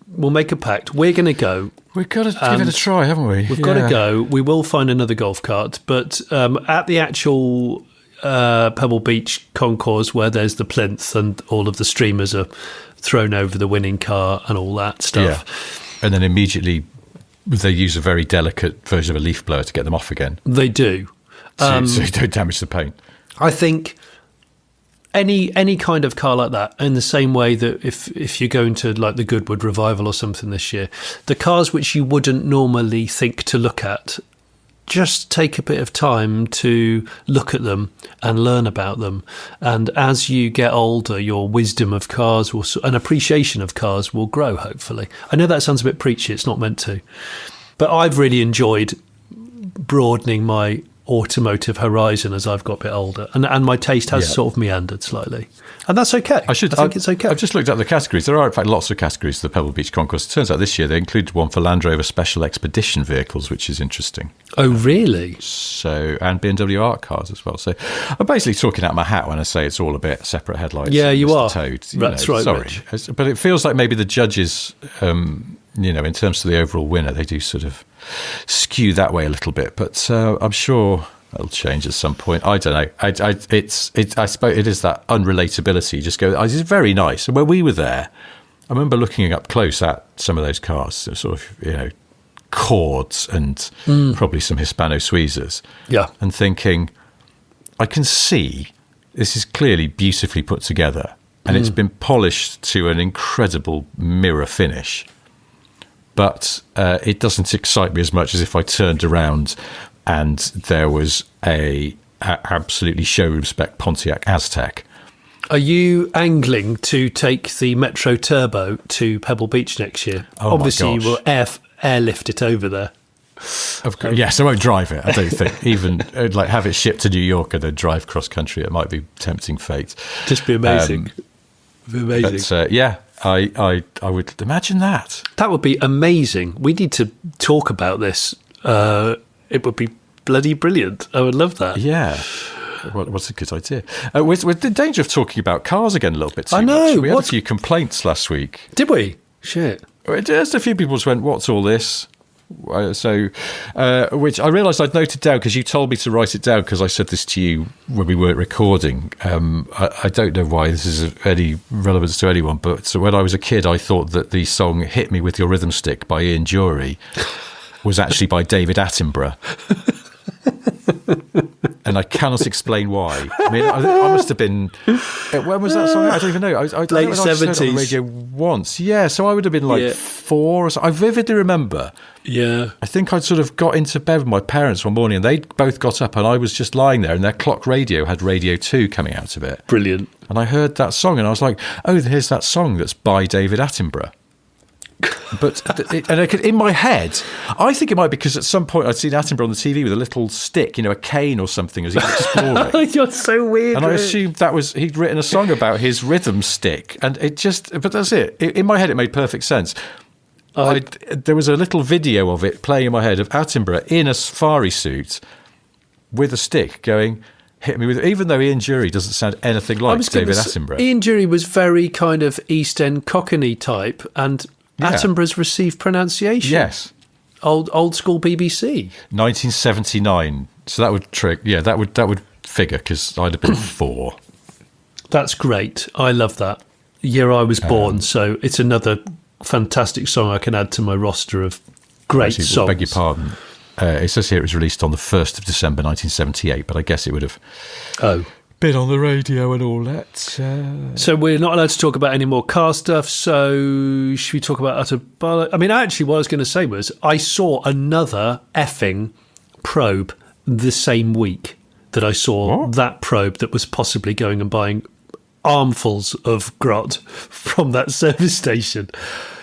We'll make a pact. We're going to go. We've got to give it a try, haven't we? We've got to go. We will find another golf cart. But at the actual Pebble Beach concourse, where there's the plinth and all of the streamers are thrown over the winning car and all that stuff. Yeah. And then immediately they use a very delicate version of a leaf blower to get them off again. They do. So you don't damage the paint. I think any kind of car like that, in the same way that if you're going to like the Goodwood Revival or something this year, the cars which you wouldn't normally think to look at, just take a bit of time to look at them and learn about them. And as you get older, your wisdom of cars and appreciation of cars will grow, hopefully. I know that sounds a bit preachy, it's not meant to. But I've really enjoyed broadening my automotive horizon as I've got a bit older, and my taste has sort of meandered slightly, and that's okay. I think it's okay. I've just looked at the categories. There are in fact lots of categories to the Pebble Beach Concourse. It turns out this year they included one for Land Rover Special Expedition vehicles, which is interesting. Oh, really? So, and BMW art cars as well. So I'm basically talking out my hat when I say it's all a bit separate headlights. Yeah, you Mr. are. Toad, That's right, sorry, Rich. but it feels like maybe the judges, in terms of the overall winner, they do sort of skew that way a little bit. But I'm sure it'll change at some point. I don't know. I suppose it is that unrelatability. You just go, it's very nice. And when we were there, I remember looking up close at some of those cars, sort of, Cords and probably some Hispano Suizas. Yeah. And thinking, I can see this is clearly beautifully put together, and it's been polished to an incredible mirror finish. But it doesn't excite me as much as if I turned around and there was a absolutely showroom spec Pontiac Aztec. Are you angling to take the Metro Turbo to Pebble Beach next year? Oh, obviously, my gosh. you will airlift it over there. Of course, yes, I won't drive it. I don't think even like have it shipped to New York and then drive cross country. It might be tempting fate. Just be amazing. Be amazing. But I would imagine that. That would be amazing. We need to talk about this. It would be bloody brilliant. I would love that. Yeah. What's a good idea? We're in danger of talking about cars again a little bit too I know. much. We had a few complaints last week. Did we? Shit. Just a few people just went, what's all this? Which I realised I'd noted down because you told me to write it down because I said this to you when we weren't recording. I don't know why this is of any relevance to anyone, but so when I was a kid, I thought that the song Hit Me With Your Rhythm Stick by Ian Dury was actually by David Attenborough. And and I cannot explain why. I mean, I must have been. When was that song? I don't even know. I Late I just heard it on 70s. the radio once. Yeah, so I would have been like 4 or so. I vividly remember. Yeah. I think I'd sort of got into bed with my parents one morning, and they both got up, and I was just lying there, and their clock radio had Radio 2 coming out of it. Brilliant. And I heard that song, and I was like, oh, here's that song that's by David Attenborough. But in my head, I think it might be because at some point I'd seen Attenborough on the TV with a little stick, a cane or something, as he was exploring. You're so weird. And I assumed he'd written a song about his rhythm stick, and but that's it. In my head, it made perfect sense. There was a little video of it playing in my head of Attenborough in a safari suit with a stick going, hit me with it, even though Ian Dury doesn't sound anything like David Attenborough. Ian Dury was very kind of East End Cockney type, and Attenborough's received pronunciation. Yes. Old school BBC. 1979. So that would that would figure, because I'd have been 4. That's great. I love that. Year I was born, so it's another fantastic song I can add to my roster of great songs. I beg your pardon. It says here it was released on the 1st of December 1978, but I guess it would have been on the radio and all that. So we're not allowed to talk about any more car stuff, so should we talk about utter bollocks? I mean, actually, what I was going to say was I saw another effing probe the same week that I saw that probe that was possibly going and buying armfuls of grot from that service station.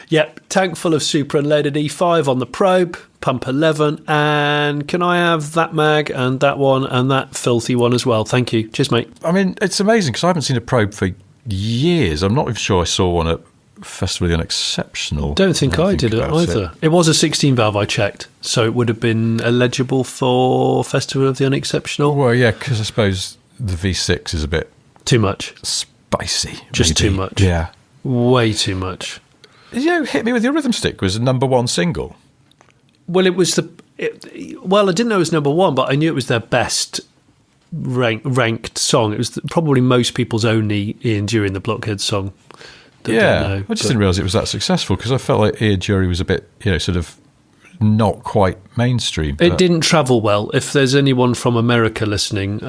Yep, tank full of super unleaded E5 on the probe, pump 11, and can I have that mag and that one and that filthy one as well? Thank you. Cheers, mate. I mean, it's amazing because I haven't seen a probe for years. I'm not even sure I saw one at Festival of the Unexceptional. Don't think I did it either. It was a 16 valve I checked, so it would have been eligible for Festival of the Unexceptional. Well, yeah, because I suppose the V6 is a bit too much. Spicy. Just maybe. too much. Yeah. Way too much. Hit Me With Your Rhythm Stick was a #1 single. Well, it was I didn't know it was #1, but I knew it was their best ranked song. It was probably most people's only Ian Dury and the Blockheads song. I just didn't realise it was that successful, because I felt like Ian Dury was a bit, sort of not quite mainstream. It didn't travel well. If there's anyone from America listening,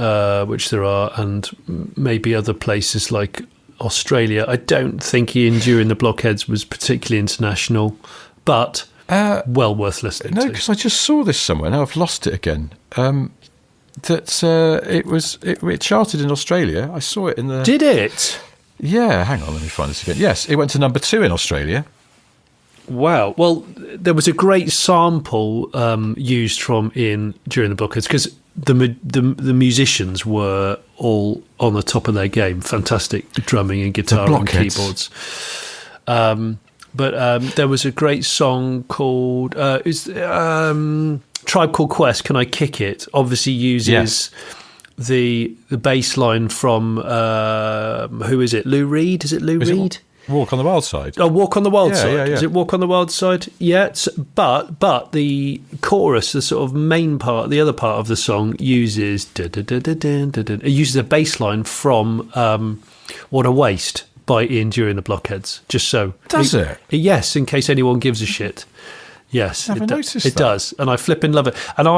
which there are, and maybe other places like Australia, I don't think Ian Dury and the Blockheads was particularly international, but well worth listening to. No, because I just saw this somewhere. Now I've lost it again. It charted in Australia. I saw it in the... Did it? Yeah, hang on, let me find this again. Yes, it went to #2 in Australia. Wow. Well, there was a great sample used from Ian during the Blockheads, because the musicians were all on the top of their game. Fantastic drumming and guitar and keyboards. But there was a great song called Tribe Called Quest, Can I Kick It? Obviously uses the bass line from who is it? Lou Reed? Is it Lou Reed? Walk on the Wild Side. Oh, Walk on the Wild Side. Yeah. Is it Walk on the Wild Side? Yeah. But the chorus, the sort of main part, the other part of the song uses it uses a bass line from What a Waste by Ian Dury and the Blockheads. Just so. Does it? Yes, in case anyone gives a shit. Yes, Never noticed it does, and I flipping love it. And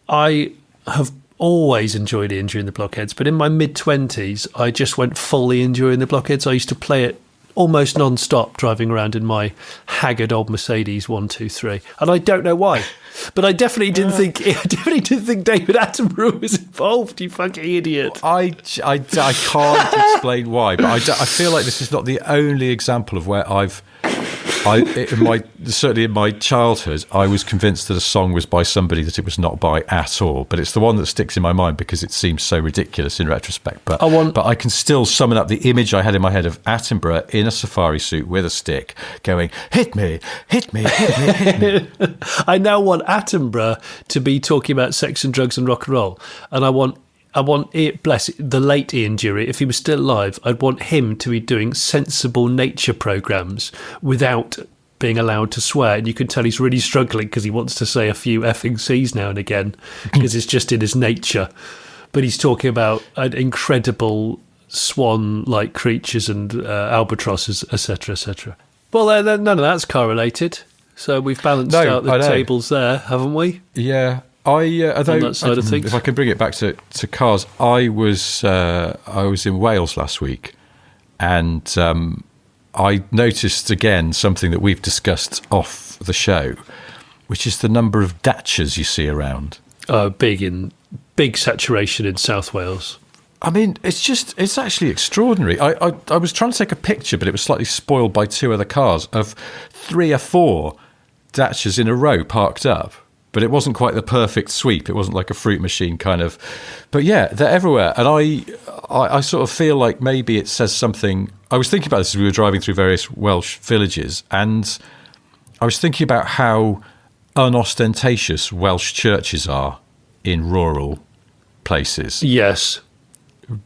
I have always enjoyed Ian Dury and the Blockheads, but in my mid-20s, I just went full Ian Dury and the Blockheads. I used to play it almost non-stop driving around in my haggard old Mercedes 123, and I don't know why, but I definitely didn't think David Attenborough was involved. You fucking idiot! I can't explain why, but I feel like this is not the only example of where certainly in my childhood, I was convinced that a song was by somebody that it was not by at all. But it's the one that sticks in my mind because it seems so ridiculous in retrospect. But I can still summon up the image I had in my head of Attenborough in a safari suit with a stick going, hit me, hit me, hit me, hit me. I now want Attenborough to be talking about sex and drugs and rock and roll. And I want bless the late Ian Dury, if he was still alive, I'd want him to be doing sensible nature programmes without being allowed to swear. And you can tell he's really struggling because he wants to say a few effing C's now and again because it's just in his nature. But he's talking about incredible swan-like creatures and albatrosses, etc., etc. Well, none of that's car-related. So we've balanced out the tables there, haven't we? Yeah. although on that side of things. If I can bring it back to cars, I was in Wales last week, and I noticed again something that we've discussed off the show, which is the number of Dacias you see around. Big saturation in South Wales. I mean, it's actually extraordinary. I was trying to take a picture, but it was slightly spoiled by two other cars of 3 or 4 Dacias in a row parked up. But it wasn't quite the perfect sweep. It wasn't like a fruit machine kind of. But yeah, they're everywhere. And I sort of feel like maybe it says something. I was thinking about this as we were driving through various Welsh villages, and I was thinking about how unostentatious Welsh churches are in rural places. Yes.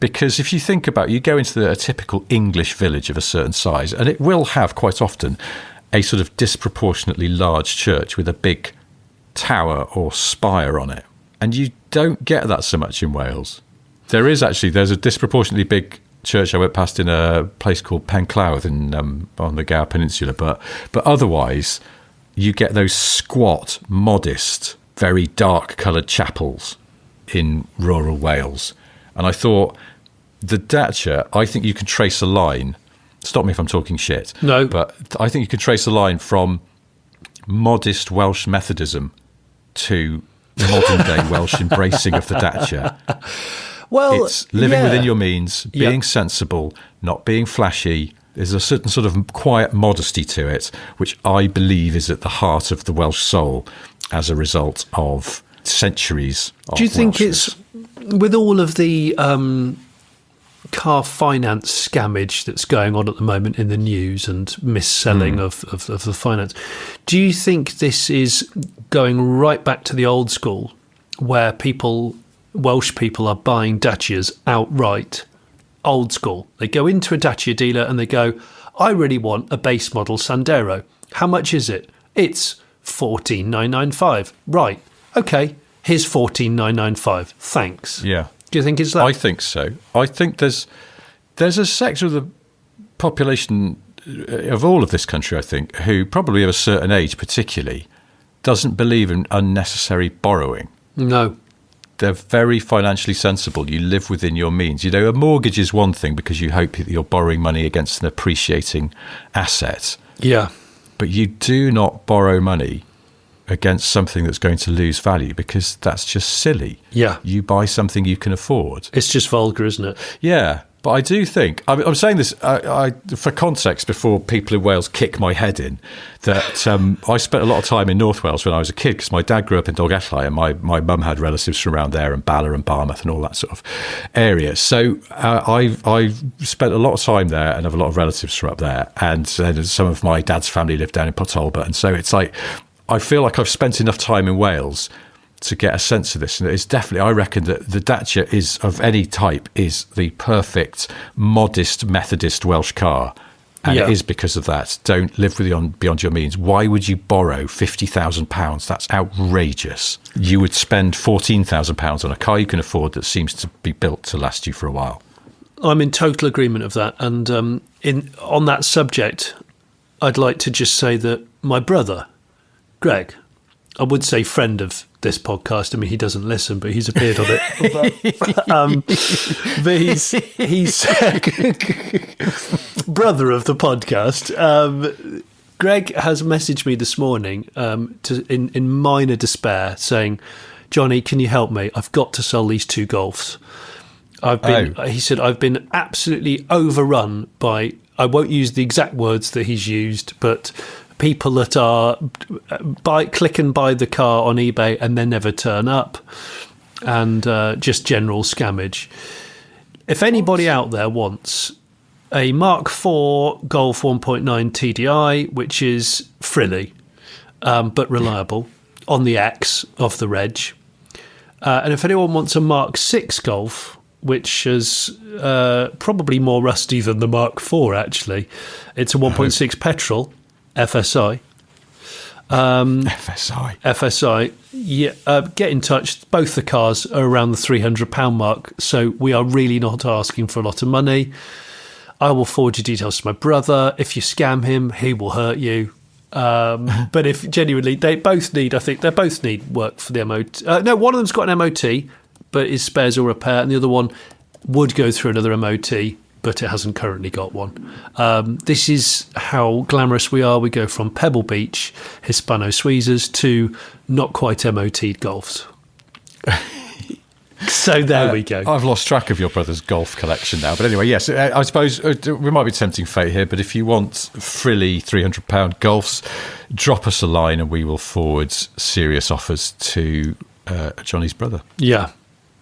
Because if you think about it, you go into a typical English village of a certain size, and it will have quite often a sort of disproportionately large church with a big tower or spire on it. And you don't get that so much in Wales. There's a disproportionately big church I went past in a place called Penclawdd on the Gower Peninsula, but otherwise you get those squat, modest, very dark coloured chapels in rural Wales. And I thought, the Dacia, I think you can trace a line. Stop me if I'm talking shit. No. But I think you can trace a line from modest Welsh Methodism to modern-day Welsh embracing of the Dacia. Well, it's living within your means, being sensible, not being flashy. There's a certain sort of quiet modesty to it, which I believe is at the heart of the Welsh soul as a result of centuries of Do you think Welshness. it's, with all of the car finance scammage that's going on at the moment in the news and mis-selling of the finance, do you think this is going right back to the old school where Welsh people are buying Dacias outright? Old school. They go into a Dacia dealer and they go, I really want a base model Sandero. How much is it? It's 14,995. Right. Okay. Here's 14,995. Thanks. Yeah. Do you think it's that? I think so. I think there's a sector of the population of all of this country, I think, who probably of a certain age particularly doesn't believe in unnecessary borrowing. No. They're very financially sensible. You live within your means. You know, a mortgage is one thing because you hope that you're borrowing money against an appreciating asset. Yeah. But you do not borrow money against something that's going to lose value because that's just silly. Yeah. You buy something you can afford. It's just vulgar, isn't it? Yeah. But I do think, I'm saying this for context before people in Wales kick my head in, that I spent a lot of time in North Wales when I was a kid because my dad grew up in Dolgellau and my mum had relatives from around there and Bala and Barmouth and all that sort of area. So I've spent a lot of time there and have a lot of relatives from up there. And some of my dad's family lived down in Potolba. And so it's like, I feel like I've spent enough time in Wales to get a sense of this. And it's definitely, I reckon that the Dacia is, of any type, is the perfect, modest, Methodist Welsh car. And it is because of that. Don't live beyond your means. Why would you borrow £50,000? That's outrageous. You would spend £14,000 on a car you can afford that seems to be built to last you for a while. I'm in total agreement of that. And on that subject, I'd like to just say that my brother, Greg, I would say friend of this podcast. I mean, he doesn't listen, but he's appeared on it. But he's brother of the podcast. Greg has messaged me this morning in minor despair saying, Johnny, can you help me? I've got to sell these 2 Golfs. He said, I've been absolutely overrun by, I won't use the exact words that he's used, but people that are click and buy the car on eBay and then never turn up, and just general scammage. If anybody out there wants a Mark IV Golf 1.9 TDI, which is frilly but reliable on the X of the reg, and if anyone wants a Mark VI Golf, which is probably more rusty than the Mark IV, actually, it's a 1.6 petrol, FSI. FSI. Yeah. Get in touch. Both the cars are around the £300 mark, so we are really not asking for a lot of money. I will forward your details to my brother. If you scam him, he will hurt you. But if genuinely, they both need work for the MOT. No, one of them's got an MOT, but is spares or repair, and the other one would go through another MOT, but it hasn't currently got one. This is how glamorous we are. We go from Pebble Beach Hispano-Suizas to not quite MOT'd Golfs. So there we go. I've lost track of your brother's golf collection now. But anyway, yes, I suppose we might be tempting fate here, but if you want frilly £300 Golfs, drop us a line and we will forward serious offers to Johnny's brother. Yeah.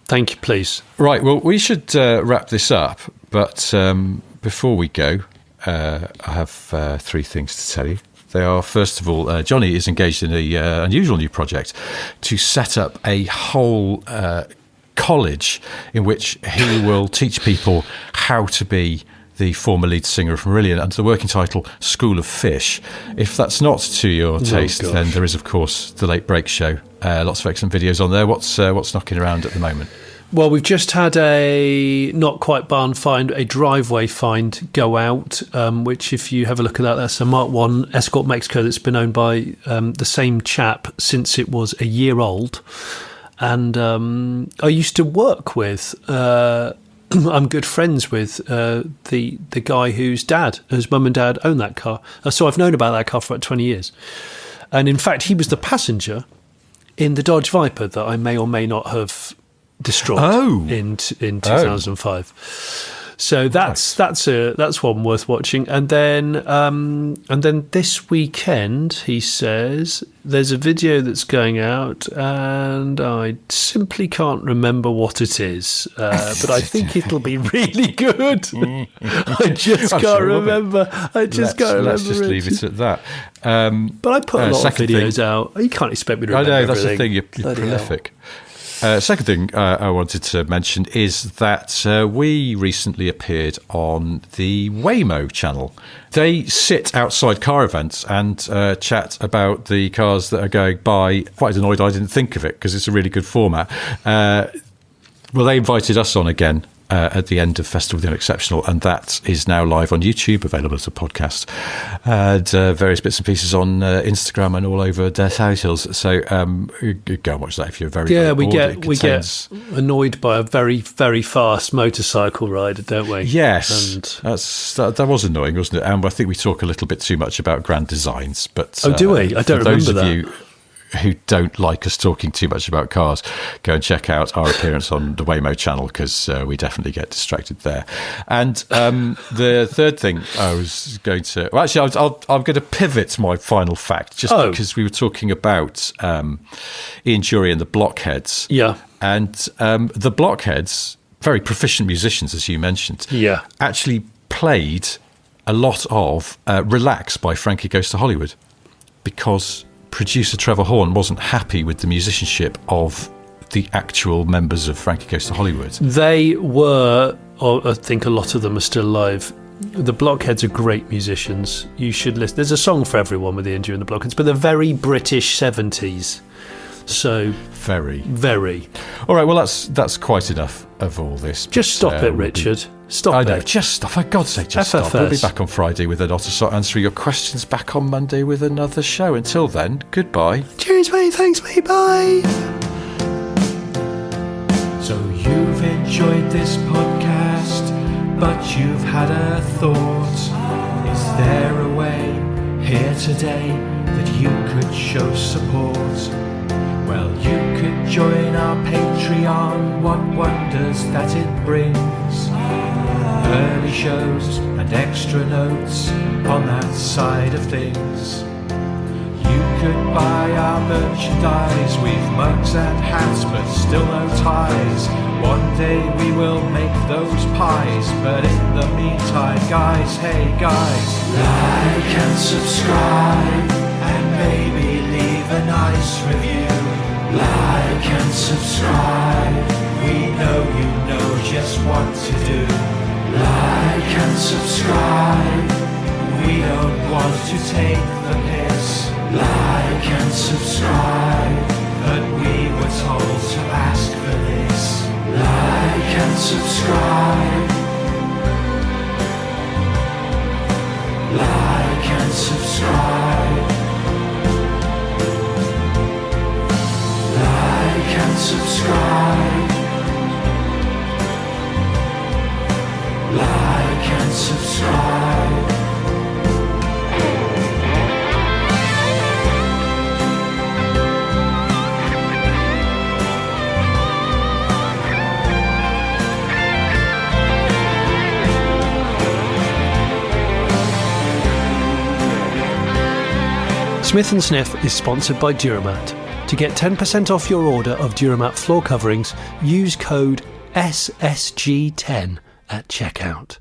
Thank you, please. Right, well, we should wrap this up, but before we go, I have three things to tell you. They are, first of all, Johnny is engaged in an unusual new project to set up a whole college in which he will teach people how to be the former lead singer of Marillion under the working title School of Fish. If that's not to your taste, then there is, of course, the Late Break Show. Lots of excellent videos on there. What's knocking around at the moment? Well, we've just had a not quite barn find, a driveway find go out, which if you have a look at that, that's a Mark 1 Escort Mexico that's been owned by the same chap since it was a year old. And I used to work with, I'm good friends with the guy whose mum and dad own that car. So I've known about that car for about 20 years. And in fact, he was the passenger in the Dodge Viper that I may or may not have destroyed in 2005. So that's one worth watching. And then this weekend, he says, there's a video that's going out, and I simply can't remember what it is, but I think it'll be really good. I just can't remember. Let's just leave it at that. But I put a lot of videos out. You can't expect me to remember I know, that's everything. the thing. You're prolific. Second thing I wanted to mention is that we recently appeared on the Waymo channel. They sit outside car events and chat about the cars that are going by. Quite annoyed I didn't think of it because it's a really good format. Well, they invited us on again at the end of Festival of the Unexceptional, and that is now live on YouTube, available as a podcast, and various bits and pieces on Instagram and all over their socials. So go and watch that if you're very we get annoyed by a very, very fast motorcycle rider, don't we? Yes, and that was annoying, wasn't it? And I think we talk a little bit too much about grand designs. But do we? I don't remember those of that. You who don't like us talking too much about cars, go and check out our appearance on the Waymo channel, because we definitely get distracted there. And the third thing I was going to... Well, actually, I'm going to pivot my final fact, just because we were talking about Ian Jury and the Blockheads. Yeah. And the Blockheads, very proficient musicians, as you mentioned, actually played a lot of Relax by Frankie Goes to Hollywood, because producer Trevor Horn wasn't happy with the musicianship of the actual members of Frankie Goes to Hollywood. They were, or I think a lot of them are still alive. The Blockheads are great musicians. You should listen. There's a song for everyone with Ian Dury and the Blockheads, but they're very British 70s. So very. All right, well, that's quite enough of all this. Just stop it, Richard. Stop it. I know, just stop. For God's sake, just FFS. stop. We'll be back on Friday with another answering your questions, back on Monday with another show. Until then, goodbye. Cheers, mate. Thanks, mate. Bye. So you've enjoyed this podcast, but you've had a thought. Is there a way here today that you could show support? Well, you could join our Patreon, what wonders that it brings. Early shows and extra notes on that side of things. You could buy our merchandise, we've mugs and hats but still no ties. One day we will make those pies, but in the meantime, guys, hey guys, like and subscribe, and maybe leave a nice review. Like and subscribe, we know you know just what to do. Like and subscribe, we don't want to take the piss. Like and subscribe, but we were told to ask for this. Like and subscribe. Like and subscribe. subscribe. Like and subscribe. Smith & Sniff is sponsored by Duramat. To get 10% off your order of Duramat floor coverings, use code SSG10 at checkout.